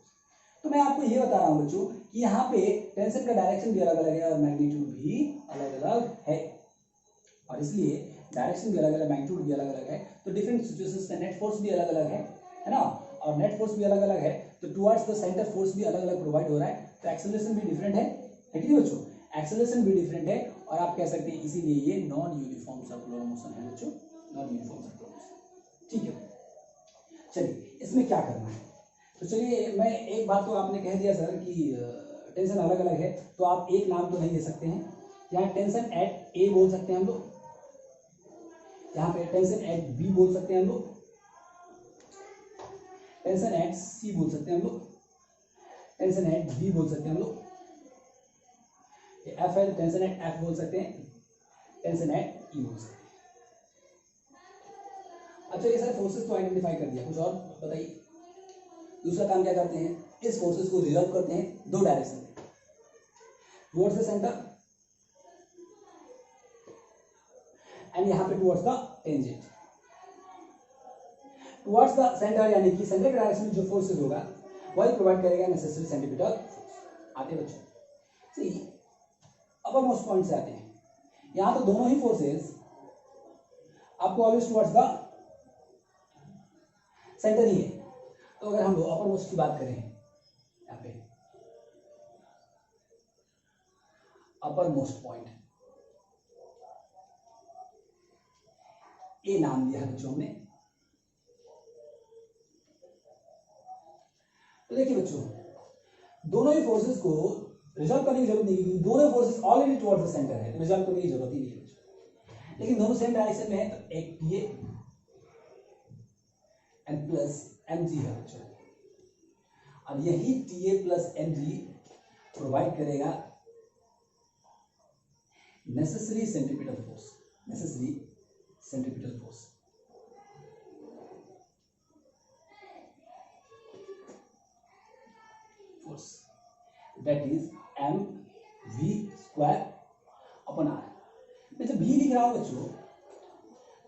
तो मैं आपको ये बता रहा हूँ बच्चों कि यहाँ पे टेंशन का डायरेक्शन भी अलग अलग है और मैग्नीट्यूड भी अलग अलग है, और इसलिए डायरेक्शन भी अलग अलग, मैग्नीट्यूड भी अलग अलग है। तो डिफरेंट सिचुएशंस में नेट फोर्स भी अलग अलग है ना? और नेट फोर्स भी अलग अलग है, तो टुवर्ड्स द सेंटर फोर्स भी अलग अलग प्रोवाइड हो रहा है। तो एक्सेलरेशन भी डिफरेंट है कि नहीं बच्चों? एक्सेलरेशन भी डिफरेंट है, और आप कह सकते हैं इसीलिए ये नॉन यूनिफॉर्म सर्कुलर मोशन है बच्चों, नॉन यूनिफॉर्म सर्कुलर मोशन। ठीक है, चलिए इसमें क्या करना है? तो चलिए, मैं एक बात तो आपने कह दिया सर कि टेंशन अलग अलग है, तो आप एक नाम तो नहीं दे सकते हैं। यहाँ टेंशन एट ए बोल सकते हैं हम लोग, यहाँ पे टेंशन एट बी बोल सकते हैं हम लोग, टेंशन एट सी बोल सकते हैं हम लोग, टेंशन एट बी बोल सकते हैं हम लोग, एफ है टेंशन एट एफ बोल सकते हैं, टेंशन एट ई बोल सकते हैं। अच्छा, ये सर फोर्सेस तो आइडेंटिफाई कर दिया, कुछ और बताइए। दूसरा काम क्या करते हैं, इस फोर्सेस को रिजॉल्व करते हैं दो डायरेक्शन में, टुवर्ड्स द सेंटर एंड यहाँ पे towards the tangent. Towards the centre यानी कि सेंटर के डायरेक्शन में जो फोर्सेस होगा वही प्रोवाइड करेगा नेसेसरी सेंट्रीपिटल फोर्स। आते हैं बच्चों, सही, अपर मोस्ट पॉइंट से आते हैं। यहां तो दोनों ही फोर्सेस आपको ऑलवेज टुवर्ड्स द सेंटर ही है। तो अगर हम लोग अपर मोस्ट की बात करें, यहाँ पे अपर मोस्ट पॉइंट ए नाम दिया है बच्चों हमने। तो देखिए बच्चों, दोनों ही फोर्सेस को रिजॉल्व करने की जरूरत नहीं, क्योंकि दोनों forces already towards the centre है, तो रिजॉल्व करने की जरूरत ही नहीं है बच्चों। लेकिन दोनों सेम डायरेक्शन में है, तो एक टीए एंड प्लस एमजी है बच्चों, और यही टीए प्लस एमजी प्रोवाइड करेगा necessary centripetal force, necessary centripetal force. Force that is M V square upon R. मैं जब वी लिख रहा हूं बच्चों,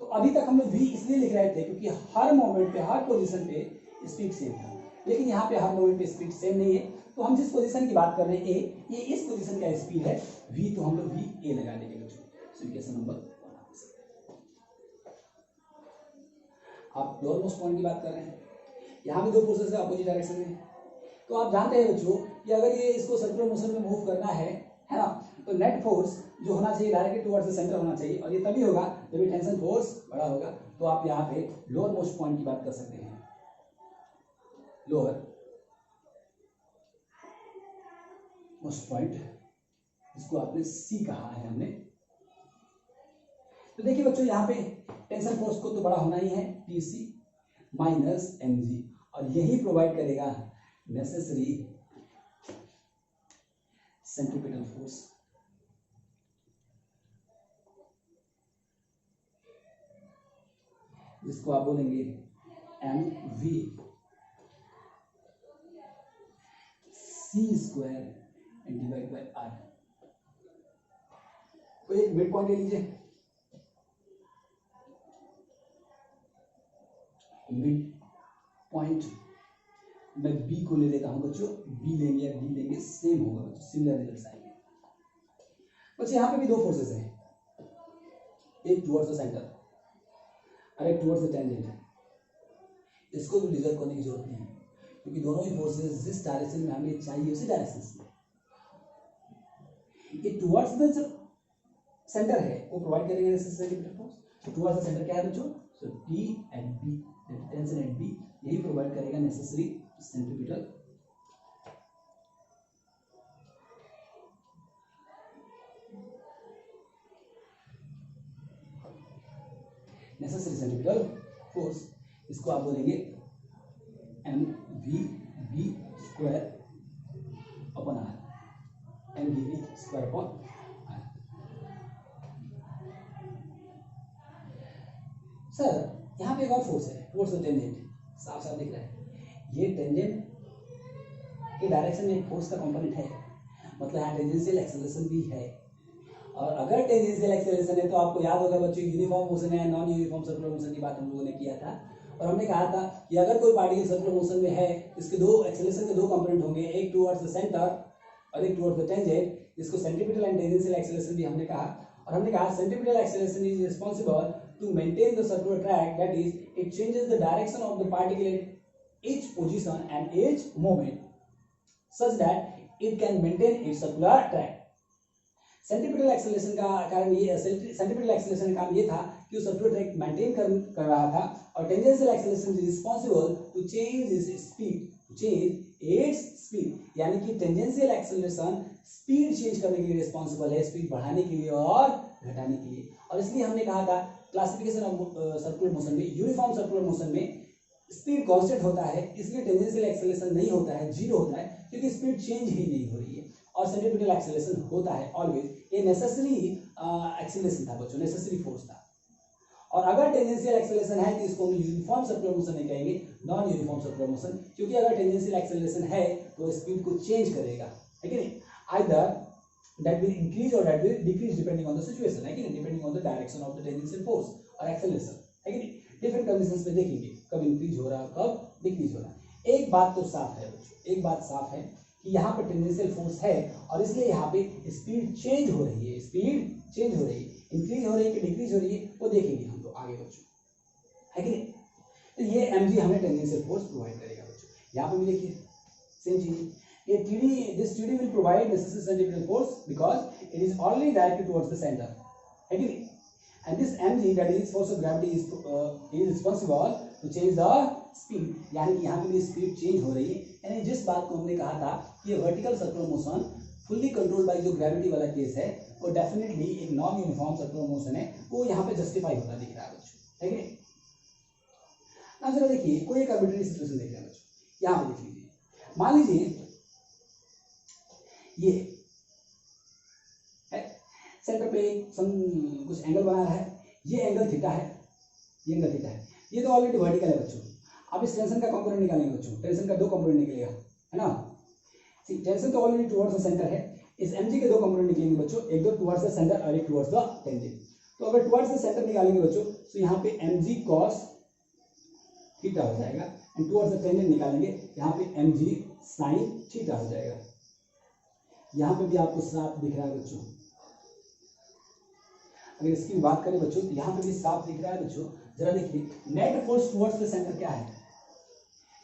तो अभी तक हम लोग वी इसलिए लिख रहे थे क्योंकि हर मोमेंट पे, हर पोजीशन पे स्पीड सेम था। लेकिन यहाँ पे हर मोमेंट पे स्पीड सेम नहीं है, तो हम जिस पोजीशन की बात कर रहे हैं ए, ये इस पोजीशन का स्पीड है वी, तो हम लोग वी ए लगा देंगे बच्चों। इक्वेशन नंबर 1 आप लोअर मोस्ट पॉइंट की बात कर रहे हैं, यहाँ भी दो फोर्सेस है अपोजिट डायरेक्शन में। तो आप जानते हैं बच्चों कि अगर ये इसको सर्कुलर मोशन में मूव करना है ना, तो नेट फोर्स जो होना चाहिए डायरेक्टली टुवर्ड्स द सेंटर होना चाहिए, और ये तभी होगा जब ये टेंशन फोर्स बड़ा होगा। तो आप यहाँ पे लोअर मोस्ट पॉइंट की बात कर सकते हैं, लोअर मोस्ट पॉइंट, इसको आपने सी कहा है हमने, तो देखिए बच्चों यहाँ पे टेंशन फोर्स को तो बड़ा होना ही है, TC माइनस mg, और यही प्रोवाइड करेगा नेसेसरी सेंट्रीपिटल फोर्स। जिसको आप बोलेंगे mv c² and divide by r। तो एक मिड पॉइंट ले लीजिए, मिड पॉइंट मैं b को ले लेता हूं बच्चों, b लेंगे या d लेंगे सेम होगा बच्चों, सिमिलर रिजल्ट्स आएंगे। बच्चों यहाँ पे भी दो फोर्सेस हैं, एक टुवर्ड्स द सेंटर और एक टुवर्ड्स द टेंजेंट। इसको भी रिजर्व करने की जरूरत नहीं है, क्योंकि दोनों ही फोर्सेस जिस डायरेक्शन में हमें चाहिए उसी डायरेक्शन से, ये टुवर्ड्स द सेंटर है वो प्रोवाइड करेंगे सेंट्रीपिटल फोर्स। तो टुवर्ड्स द सेंटर क्या है बच्चों, so T at B, tension at B, यही प्रोवाइड करेगा नेसेसरी सेंट्रीपिटल फोर्स। इसको आप बोलेंगे mvb² upon r, mvb² upon r। Sir यहाँ पे एक और फोर्स है टुवर्ड्स द टेंजेंट, साफ साफ दिख रहा है, ये टेंजेंट के डायरेक्शन में एक फोर्स का कंपोनेंट है, मतलब यहाँ टेंजेंशियल एक्सेलरेशन भी है। और अगर टेंजेंशियल एक्सेलरेशन है तो आपको याद होगा बच्चों यूनिफॉर्म मोशन है, नॉन यूनिफॉर्म सर्कुलर मोशन की बात हम लोगों ने किया था, और हमने कहा था कि अगर कोई पार्टिकल सर्कुलर मोशन में है, इसके दो एक्सेलरेशन के दो कंपोनेंट होंगे, एक टुवर्ड्स द सेंटर और एक टुवर्ड्स द टेंजेंट, जिसको सेंट्रीपिटल एंड टेंजेंशियल एक्सेलरेशन भी हमने कहा। और हमने कहा centripetal acceleration is responsible to maintain the circular track, that is it changes the direction of the particle at each position and each moment such that it can maintain its circular track। Centripetal acceleration का कारण ये, centripetal acceleration का काम ये था कि वो circular track maintain कर रहा था, और tangential acceleration is responsible to change its speed, change its speed, यानी कि टेंजेंशियल एक्सेलरेशन स्पीड चेंज करने के लिए रिस्पांसिबल है, स्पीड बढ़ाने के लिए और घटाने के लिए। और इसलिए हमने कहा था क्लासिफिकेशन ऑफ सर्कुलर मोशन में, यूनिफॉर्म सर्कुलर मोशन में स्पीड कांस्टेंट होता है, इसलिए टेंजेंशियल एक्सेलरेशन नहीं होता है, जीरो होता है, क्योंकि स्पीड चेंज ही नहीं हो रही है। और सेंट्रीपिटल एक्सेलरेशन होता है ऑलवेज, ये नेसेसरी एक्सेलरेशन था बच्चों, नेसेसरी फोर्स था। और अगर टेंजेंशियल एक्सेलरेशन है तो इसको हम यूनिफॉर्म सर्कुलर मोशन नहीं कहेंगे, नॉन यूनिफॉर्म सर्कुलर मोशन, क्योंकि अगर टेंजेंशियल एक्सेलरेशन है तो स्पीड को चेंज करेगा, है कि नहीं, either that will increase or that will decrease depending on the situation, है कि नहीं, depending on the direction of the tangential force और acceleration, है कि नहीं, डिफरेंट कंडीशंस में देखेंगे कब इंक्रीज हो रहा कब डिक्रीज हो रहा। एक बात तो साफ है बच्चों, एक बात साफ है कि यहाँ पर टेंजेंशियल फोर्स है और इसलिए यहाँ पे स्पीड चेंज हो रही है, स्पीड चेंज हो रही है, इंक्रीज हो रही है कि डिक्रीज हो रही है वो देखेंगे हम लोग आगे बच्चों, है कि नहीं। तो ये mg हमें टेंजेंशियल फोर्स प्रोवाइड करेगा बच्चों। यहाँ पे भी देखिए सेम चीज, this TD will provide necessary centripetal force because it is only directed towards the center, है कि नहीं। And this mg, that is force of gravity, is responsible to change the speed, यानी कि यहाँ पे भी स्पीड चेंज हो रही है, यानी जिस बात को हमने कहा था कि vertical circular motion fully control by जो ग्रेविटी वाला केस है वो डेफिनेटली एक नॉन यूनिफॉर्म सर्कुलर मोशन है, वो यहाँ पे जस्टिफाई होता दिख रहा है बच्चों, है कि नहीं। अब जरा देखिए कोई एक आर्बिट्रेरी सिचुएशन देख रहे हैं बच्चों, यहाँ पे देख लीजिए, मान लीजिए ये है सेंटर पे कुछ एंगल बना रहा है, ये एंगल थीटा है, ये एंगल थीटा है, ये तो ऑलरेडी वर्टिकल है बच्चों। अब इस टेंशन का कंपोनेंट निकालेंगे बच्चों, टेंशन का दो कंपोनेंट निकलेगा, है ना। टेंशन तो ऑलरेडी टुवर्ड्स द सेंटर है, इस mg के दो कंपोनेंट निकलेंगे बच्चों, एक तो टुवर्ड्स द सेंटर और एक टुवर्ड्स द टेंजेंट। तो अगर टुवर्ड्स द सेंटर निकालेंगे बच्चों तो यहाँ पे mg cos थीटा हो जाएगा, एंड टुवर्ड्स द टेंजेंट निकालेंगे यहाँ पे mg sin थीटा हो जाएगा। यहाँ पे भी आपको साफ दिख रहा है बच्चों, अगर इसकी बात करें बच्चों तो यहाँ पे भी साफ दिख रहा है बच्चों। जरा देखिए net force towards the centre क्या है,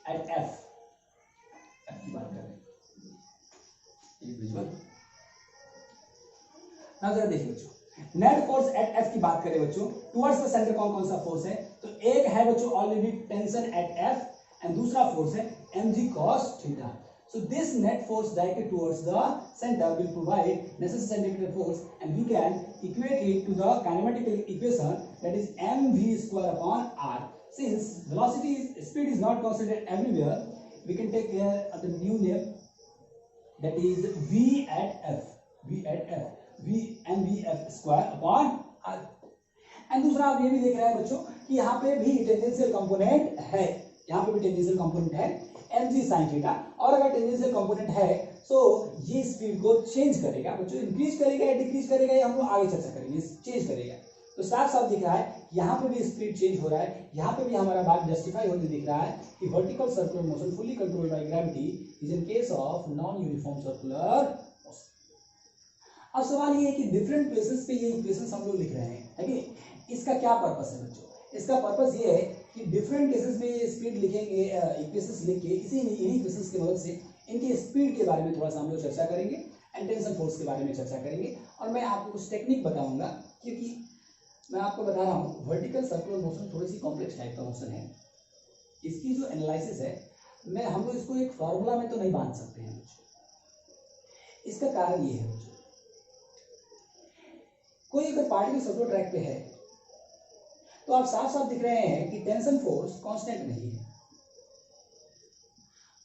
एट F की बात करें, विजुअल ना, जरा देखिए बच्चों नेट फोर्स एट F की बात करें बच्चों, टुवर्ड्स द सेंटर कौन कौन सा फोर्स है, तो एक है बच्चों already tension eight F, and दूसरा फोर्स है mg cos theta. So this net force directed towards the center will provide necessary centripetal force, and we can equate it to the kinematical equation, that is mv square upon r. Since speed is not considered everywhere, we can take here the new name, that is v at f, v mvf square upon r. And दूसरा आप ये भी देख रहे हैं बच्चों कि यहाँ पे भी टेंजेंशियल कंपोनेंट है, यहाँ पे भी टेंजेंशियल कंपोनेंट है mg sin थीटा, और अगर टेंजेंशियल कंपोनेंट है तो ये स्पीड को चेंज करेगा बच्चों, इंक्रीज करेगा या डिक्रीज करेगा, ये हम लोग आगे चर्चा करेंगे, चेंज करेगा। तो साफ साफ दिख रहा है यहाँ पे भी स्पीड चेंज हो रहा है, यहाँ पे भी हमारा बात जस्टिफाई होते दिख रहा है कि vertical circular motion fully controlled by gravity is in case of non uniform circular motion. अब सवाल ये है कि डिफरेंट प्लेसेस पे ये इक्वेशंस हम लोग लिख रहे हैं, है कि इसका क्या पर्पस है बच्चों? इसका पर्पस ये है कि डिफरेंट केसेस में स्पीड लिखेंगे, इक्वेशंस लिख के इन्हीं इक्वेशंस की मदद से इनके स्पीड के बारे में थोड़ा सा हम लोग चर्चा करेंगे, एंड टेंशन फोर्स के बारे में चर्चा करेंगे, और मैं आपको कुछ टेक्निक बताऊंगा, क्योंकि मैं आपको बता रहा हूँ वर्टिकल सर्कुलर मोशन थोड़ी सी कॉम्प्लेक्स टाइप का मोशन है। इसकी जो एनालिसिस है, हम लोग इसको एक फॉर्मूला में तो नहीं बांध सकते हैं बच्चों। इसका कारण ये है बच्चों, कोई अगर पार्टिकल सर्कुलर ट्रैक पे है तो आप साफ साफ दिख रहे हैं कि टेंशन फोर्स कांस्टेंट नहीं है,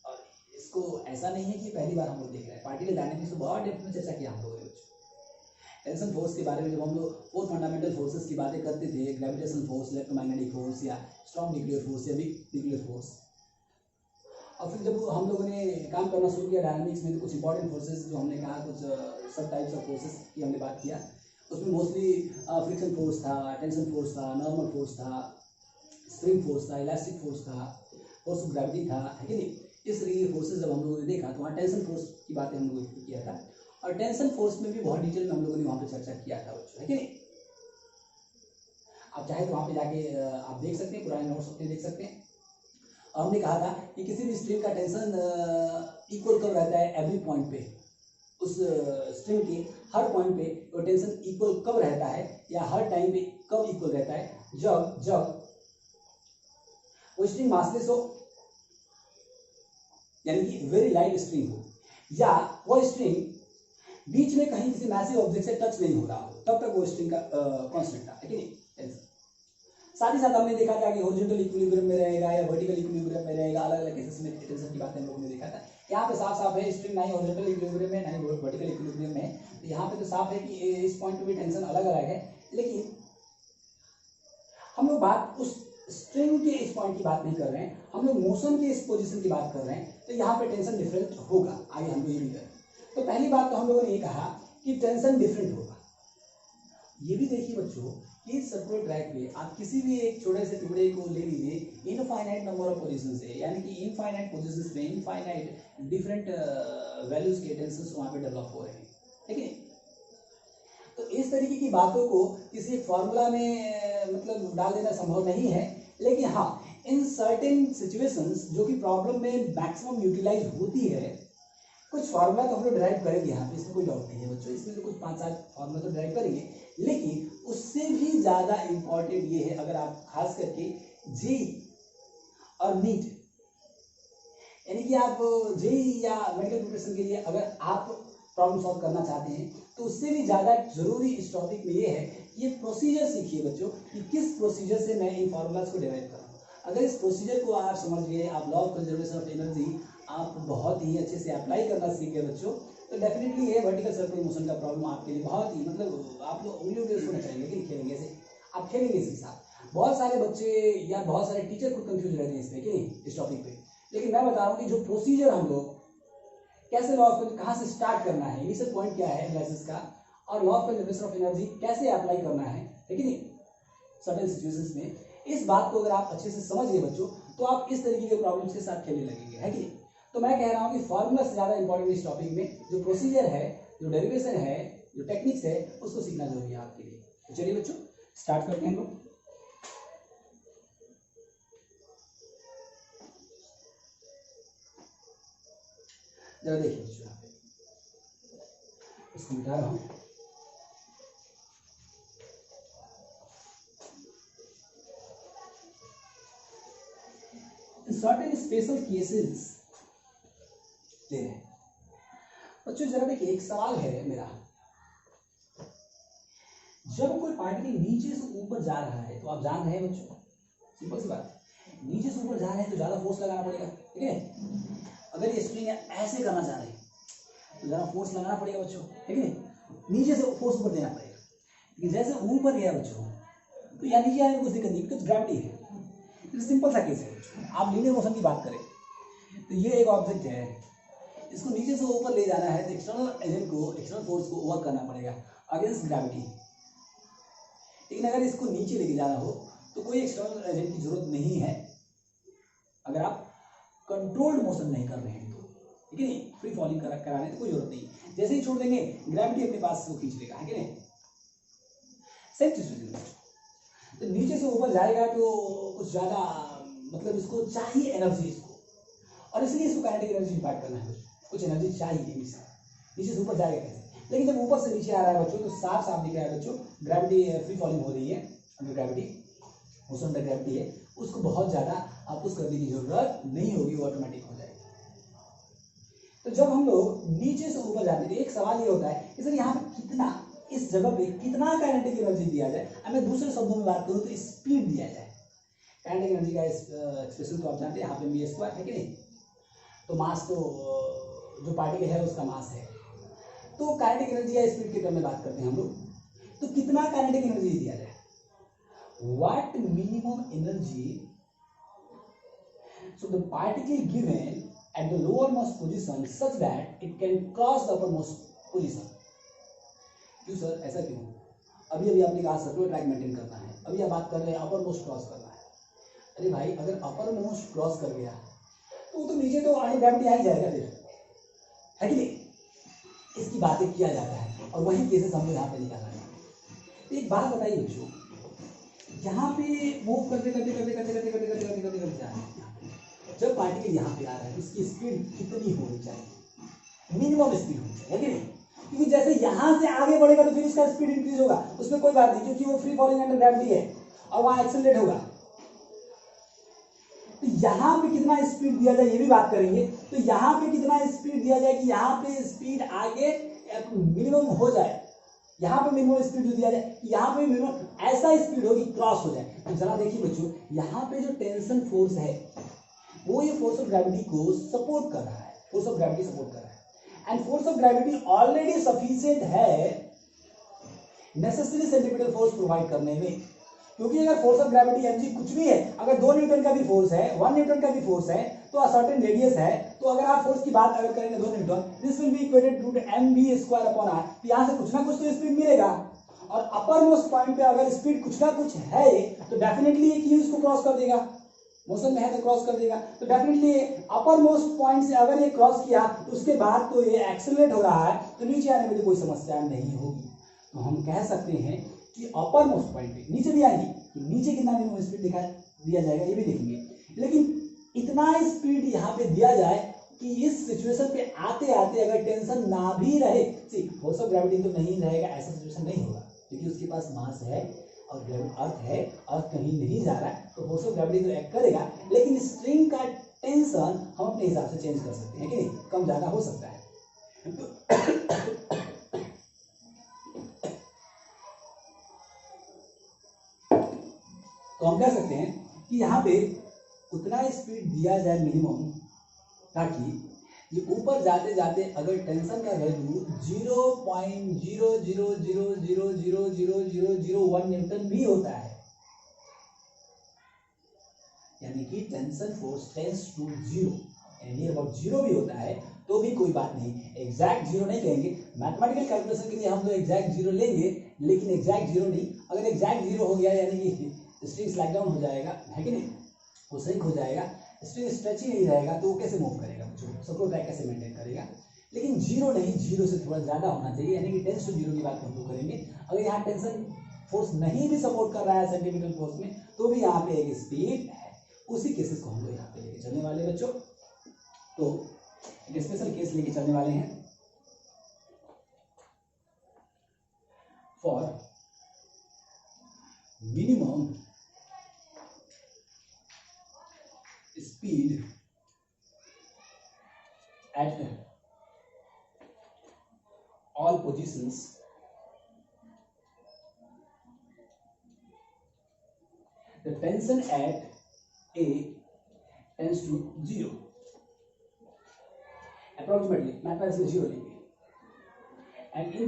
और इसको ऐसा नहीं है कि पहली बार हम लोग देख रहे हैं, पार्टिकल डायनेमिक्स में बहुत डेप्थ में चर्चा किया हम लोगों ने। टेंशन फोर्स के बारे में जब हम लोग 4 फंडामेंटल फोर्सेस की बातें करते थे, ग्रेविटेशनल फोर्स, इलेक्ट्रोमैग्नेटिक फोर्स, या स्ट्रॉन्ग न्यूक्लियर फोर्स या वीक न्यूक्लियर फोर्स, और फिर जब हम लोगों ने काम करना शुरू किया डायनामिक्स में, तो कुछ इंपॉर्टेंट फोर्सेस जो हमने कहा, कुछ सब टाइप्स ऑफ फोर्सेस की हमने बात किया, उसमें मोस्टली फ्रिक्शन फोर्स था, टेंशन फोर्स था, नॉर्मल फोर्स था, स्प्रिंग फोर्स था, इलास्टिक फोर्स था, फोर्स ऑफ ग्रेविटी था, है कि नहीं। इस तरह के फोर्सेस जब हम लोगों ने देखा तो वहाँ टेंशन फोर्स की बातें हम लोगों ने किया था, और टेंशन फोर्स में भी बहुत डिटेल में हम लोगों ने वहाँ पे चर्चा किया था बच्चों, है कि नहीं। आप चाहे तो वहाँ पे जाके आप देख सकते हैं, पुराने नोट्स अपने देख सकते हैं। और हमने कहा था कि किसी भी स्ट्रिंग का टेंशन इक्वल कब रहता है, एवरी पॉइंट पे, उस स्ट्रिंग के हर पॉइंट पे वो टेंशन इक्वल कब रहता है, या हर टाइम पे कब इक्वल रहता है, जब वो स्ट्रिंग मासलेस हो, यानी कि वेरी लाइट स्ट्रिंग हो, या वो स्ट्रिंग बीच में कहीं किसी मैसिव ऑब्जेक्ट से टच नहीं हो रहा हो, तब तक वो स्ट्रिंग का कांस्टेंट था, है कि नहीं। साथ ही साथ हमने देखा था कि हॉरिजॉन्टल इक्विलिब्रियम में रहेगा या वर्टिकल इक्विलिब्रियम में रहेगा, अलग अलग केसेस में टेंशन की बातें हम लोगों ने देखा था। यहाँ पे साफ साफ है स्ट्रिंग ना ही हॉरिजॉन्टल इक्विलिब्रियम में, ना ही वर्टिकल इक्विलिब्रियम में, तो यहाँ पे तो साफ है कि इस पॉइंट पे भी टेंशन अलग अलग है, लेकिन हम लोग बात उस स्ट्रिंग के इस पॉइंट की बात नहीं कर रहे हैं, हम लोग मोशन के इस पोजीशन की बात कर रहे हैं, तो यहाँ पे टेंशन डिफरेंट होगा, आगे हम लोग ये भी करें। तो पहली बात तो हम लोगों ने ये कहा कि टेंशन डिफरेंट होगा। ये भी देखिए बच्चों कि इस सर्कुलर ट्रैक पे आप किसी भी एक छोटे से टुकड़े को ले लीजिए, इनफाइनाइट नंबर ऑफ पोजीशन से, यानी कि इनफाइनाइट पोजीशंस में इनफाइनाइट डिफरेंट वैल्यूज के टेंशंस वहाँ पे डेवलप हो रहे हैं, ठीक है। तो इस तरीके की बातों को किसी फॉर्मूला में मतलब डाल देना संभव नहीं है, लेकिन हाँ इन सर्टेन सिचुएशंस जो कि प्रॉब्लम में मैक्सिमम यूटिलाइज होती है, कुछ फार्मूला तो हम लोग ड्राइव करेंगे यहाँ पे, इसमें कोई डाउट नहीं है बच्चों, इसमें तो कुछ 5-7 फार्मूला तो ड्राइव करेंगे, लेकिन उससे भी ज़्यादा इम्पॉर्टेंट ये है, अगर आप खास करके जे और नीट, यानी कि आप जे या मेडिकल प्रिपरेशन के लिए अगर आप प्रॉब्लम सॉल्व करना चाहते हैं, तो उससे भी ज़्यादा जरूरी इस टॉपिक में ये है कि ये प्रोसीजर सीखिए बच्चों, कि किस प्रोसीजर से मैं इन फार्मूलाज को डिराइव कर रहा हूँ। अगर इस प्रोसीजर को आप समझ गए, आप law of conservation of energy आप बहुत ही अच्छे से अप्लाई करना सीख गए बच्चों, तो डेफिनेटली ये वर्टिकल सर्कुलर मोशन का प्रॉब्लम आपके लिए बहुत ही मतलब आप लोग उंगलियों पे इसको नचाएंगे, लेकिन खेलेंगे ऐसे, आप खेलेंगे इसके साथ। बहुत सारे बच्चे या बहुत सारे टीचर खुद कंफ्यूज रहते हैं इसमें कि नहीं, इस टॉपिक पे, लेकिन मैं बता रहा हूँ कि जो प्रोसीजर हम लोग कैसे लॉ ऑफ कहाँ से स्टार्ट करना है, इनिशियल पॉइंट क्या है एनालिसिस का, और law of conservation of energy कैसे अप्लाई करना है कि नहीं सर्टेन सिचुएशंस में, इस बात को अगर आप अच्छे से समझ गए बच्चों, तो आप इस तरीके के प्रॉब्लम्स के साथ खेलने लगेंगे, है कि नहीं। तो मैं कह रहा हूँ कि फॉर्मूला से ज़्यादा इंपॉर्टेंट इस टॉपिक में जो प्रोसीजर है, जो डेरिवेशन है, जो टेक्निक्स है, उसको सीखना जरूरी है आपके लिए। तो चलिए बच्चों स्टार्ट करते हैं हम लोग। जरा देखिए बच्चों, यहाँ पे इसको मिटा रहा हूँ। In certain special cases, ले रहे हैं। बच्चों जरा देखिए, एक सवाल है मेरा, जब कोई पार्टिकल नीचे से ऊपर जा रहा है तो आप जान रहे हैं बच्चों, सिंपल सी बात, नीचे से ऊपर जा रहे हैं तो ज्यादा फोर्स लगाना पड़ेगा, ठीक है। अगर ये स्प्रिंग ऐसे करना चाह रहे हैं तो ज्यादा फोर्स लगाना पड़ेगा बच्चों, ठीक है, नीचे से फोर्स ऊपर देना पड़ेगा। लेकिन जैसे ऊपर गया बच्चों तो यहाँ नीचे आने में कुछ दिक्कत नहीं, बिकॉज ग्रेविटी है। तो सिंपल सा केस है। आप लीनियर मोशन की बात करें तो ये एक ऑब्जेक्ट है, इसको नीचे से ऊपर ले जाना है तो एक्सटर्नल एजेंट को, एक्सटर्नल फोर्स को ओवर करना पड़ेगा अगेंस्ट ग्रेविटी। लेकिन अगर इसको नीचे लेके जाना हो तो कोई एक्सटर्नल एजेंट की जरूरत नहीं है, अगर आप कंट्रोल्ड मोशन नहीं कर रहे हैं तो, ठीक है। फ्री फॉलिंग कराने तो कोई जरूरत नहीं, जैसे ही छोड़ देंगे ग्रेविटी अपने पास को खींच लेगा, है कि नहीं। सेम चीज, तो नीचे से ऊपर जाएगा तो कुछ ज्यादा मतलब इसको चाहिए एनर्जी इसको, और इसलिए इसको काइनेटिक एनर्जी डिवाइड करना है, कुछ एनर्जी चाहिए नीचे से ऊपर जाएगा कैसे। लेकिन जब ऊपर से नीचे आ रहा है बच्चों तो साफ साफ दिख रहा है बच्चों, ग्रेविटी फ्री फॉलिंग हो रही है, under gravity, motion under gravity है, उसको बहुत ज्यादा आप पुश करने की जरूरत नहीं होगी, वो ऑटोमेटिक हो जाएगी। तो जब हम लोग नीचे से ऊपर जाते हैं एक सवाल ये होता है कि सर यहाँ पे कितना, इस जगह पे कितना काइनेटिक एनर्जी दिया जाए। अब मैं दूसरे शब्दों में बात करूँ तो स्पीड दिया जाए। काइनेटिक एनर्जी का एक्सप्रेशन तो आप जानते हैं, यहाँ पे भी स्क्वायर है कि नहीं। तो मास तो जो पार्टिकल है उसका मास है, तो काइनेटिक एनर्जी या स्पीड के टर्म में बात करते हैं हम लोग, तो कितना काइनेटिक एनर्जी दिया जाए, what minimum energy so the particle given at the lowermost position such that it can cross the uppermost position। क्यों सर, ऐसा क्यों? अभी अभी आपने कहा सर्कुलर ट्रैक मेंटेन करना है, अभी आप बात कर रहे हैं अपर मोस्ट क्रॉस करना है। अरे भाई, अगर अपर मोस्ट क्रॉस कर गया तो नीचे तो अंडर ग्रेविटी आ ही जाएगा फिर, है कि नहीं। इसकी बातें किया जाता है और वही केसेस हम लोग यहाँ पे निकाला है। तो एक बात बताइए बच्चों, यहाँ पे मूव करते करते करते करते करते करते करते करते करते करते जा रहे हैं, जब पार्टिकल यहाँ पे आ रहा है उसकी स्पीड कितनी होनी चाहिए, मिनिमम स्पीड होनी चाहिए, है कि नहीं। क्योंकि जैसे यहाँ से आगे बढ़ेगा तो फिर उसका स्पीड इंक्रीज होगा, उसमें कोई बात नहीं, क्योंकि वो फ्री फॉलिंग अंडर ग्रेविटी है और वहां एक्सेलरेट होगा। तो यहाँ पे कितना स्पीड दिया जाए ये भी बात करेंगे। तो यहाँ पे कितना स्पीड दिया जाए कि यहाँ पे स्पीड आगे मिनिमम हो जाए, यहाँ पे मिनिमम स्पीड जो दिया जाए, यहाँ पे मिनिमम ऐसा स्पीड हो कि क्रॉस हो जाए। तो जरा देखिए बच्चों, यहाँ पे जो टेंशन फोर्स है वो ये फोर्स ऑफ ग्रेविटी को सपोर्ट कर रहा है, फोर्स ऑफ ग्रेविटी सपोर्ट कर रहा है, and force of gravity already sufficient है नेसेसरी सेंट्रीपिटल फोर्स प्रोवाइड करने में। क्योंकि अगर फोर्स ऑफ ग्रेविटी mg कुछ भी है, अगर 2 न्यूटन का भी फोर्स है, 1 न्यूटन का भी फोर्स है, तो अ सर्टेन रेडियस है, तो अगर आप फोर्स की बात अगर करेंगे 2 Newton, this will be equated to mv square upon r। तो यहाँ से कुछ ना कुछ तो स्पीड मिलेगा, और अपर मोस्ट पॉइंट पे अगर स्पीड कुछ ना कुछ है तो डेफिनेटली ये q इसको क्रॉस कर देगा, मोशन में है तो क्रॉस कर देगा। तो डेफिनेटली अपर मोस्ट पॉइंट से अगर ये क्रॉस किया तो उसके बाद तो ये एक्सेलरेट हो रहा है, तो नीचे आने में तो कोई समस्या नहीं होगी। तो हम कह सकते हैं कि अपर मोस्ट पॉइंट पे, नीचे भी आएंगे तो नीचे कितना मिनिमम स्पीड दिखा दिया जाएगा ये भी देखेंगे। लेकिन इतना स्पीड यहाँ पे दिया जाए कि इस सिचुएशन पे आते आते अगर टेंशन ना भी रहे, फोर्स ऑफ ग्रेविटी तो नहीं रहेगा, ऐसा सिचुएशन नहीं होगा, क्योंकि उसके पास मास है और अर्थ है, अर्थ कहीं नहीं जा रहा है, तो फोर्स ऑफ ग्रेविटी तो एक्ट करेगा, लेकिन स्ट्रिंग का टेंशन हम अपने हिसाब से चेंज कर सकते हैं कि नहीं, कम ज्यादा हो सकता है। तो हम कह सकते हैं कि यहाँ पे उतना स्पीड दिया जाए मिनिमम, ताकि ये ऊपर जाते जाते अगर टेंशन का वैल्यू 0.0000000001 न्यूटन भी होता है, यानी कि टेंशन फोर्स टेंस टू 0 यानी अबाउट 0 भी होता है, तो भी कोई बात नहीं, एग्जैक्ट 0 नहीं कहेंगे। मैथमेटिकल कैलकुलेशन के लिए हम लोग एग्जैक्ट 0 लेंगे, लेकिन एग्जैक्ट 0 नहीं। अगर एग्जैक्ट 0 हो गया यानी कि स्ट्रिंग स्लाइड डाउन हो जाएगा, है कि नहीं, वो सिंक हो जाएगा, स्ट्रिंग स्ट्रेच ही नहीं रहेगा, तो वो कैसे मूव करेगा, सर्कुलर ट्रैक कैसे मेंटेन करेगा। लेकिन 0 नहीं, 0 से थोड़ा ज्यादा होना चाहिए, यानी कि टेंस टू 0 की बात हम लोग करेंगे। अगर यहाँ टेंशन फोर्स नहीं भी सपोर्ट कर रहा है सेंटीमीटर फोर्स में, तो भी यहाँ पे एक स्पीड है, उसी केसेस को हम लोग यहाँ पे लेके चलने वाले बच्चों। तो एक स्पेशल केस लेके चलने वाले हैं for minimum speed at positions the tension at A tends to 0 approximately, mathematics में 0 लेंगे। एंड इन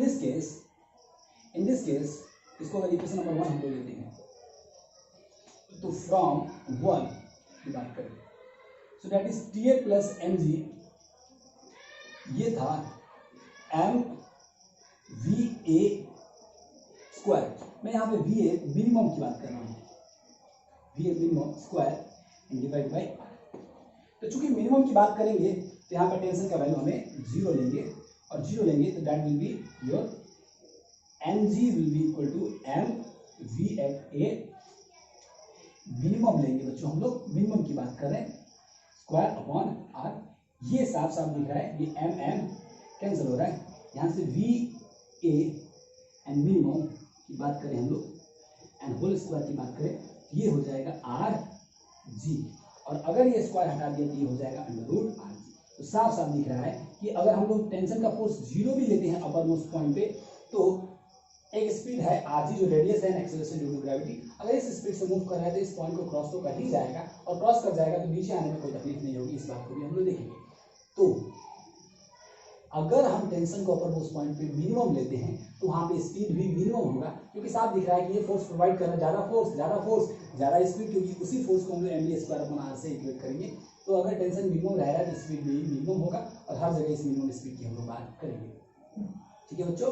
दिस केस इसको अगर इक्वेशन नंबर 1 हम लोग लेते हैं तो फ्रॉम 1 की बात करें, so that is TA plus mg, ये था mVA स्क्वायर। मैं यहाँ पे VA मिनिमम की बात कर रहा हूँ, VA minimum square divide by R। तो चूंकि मिनिमम की बात करेंगे तो यहाँ पर टेंशन का वैल्यू हमें 0 लेंगे, और 0 लेंगे तो that will be your mg will be equal to mV at A। Minimum लेंगे बच्चों, हम लोग मिनिमम की बात कर रहे हैं, स्क्वायर अपॉन R। ये साफ साफ दिख रहा है, ये mm कैंसिल हो रहा है, यहाँ से VA एंड मिनिमम की बात करें हम लोग एंड होल स्क्वायर की बात करें, ये हो जाएगा RG, और अगर ये स्क्वायर हटा दिया तो ये हो जाएगा √RG। तो साफ साफ दिख रहा है कि अगर हम लोग टेंशन का फोर्स 0 भी लेते हैं अपर मोस्ट पॉइंट पे, तो एक स्पीड है RG जो रेडियस है एक्सेलरेशन ड्यू टू ग्रेविटी, अगर इस स्पीड से मूव कर रहा है तो इस पॉइंट को क्रॉस तो कर ही जाएगा, और क्रॉस कर जाएगा तो नीचे आने में कोई तकलीफ नहीं होगी, इस बात को भी हम लोग देखेंगे। तो अगर हम टेंशन को अपर मोस्ट पॉइंट पे मिनिमम लेते हैं तो वहाँ पे स्पीड भी मिनिमम होगा, क्योंकि साफ दिख रहा है कि ये फोर्स प्रोवाइड कर रहा है, ज़्यादा स्पीड, क्योंकि उसी फोर्स को हम लोग mv स्क्वायर अपॉन R से इक्वेट करेंगे। तो अगर टेंशन मिनिमम रह रहा है तो स्पीड भी मिनिमम होगा, और हर जगह इस मिनिमम स्पीड की हम लोग बात करेंगे। ठीक है बच्चों,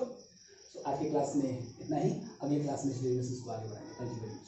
तो आज की क्लास में इतना ही, अगली क्लास में इस डेरिवेशंस को आगे बढ़ाएंगे। Thank you very much.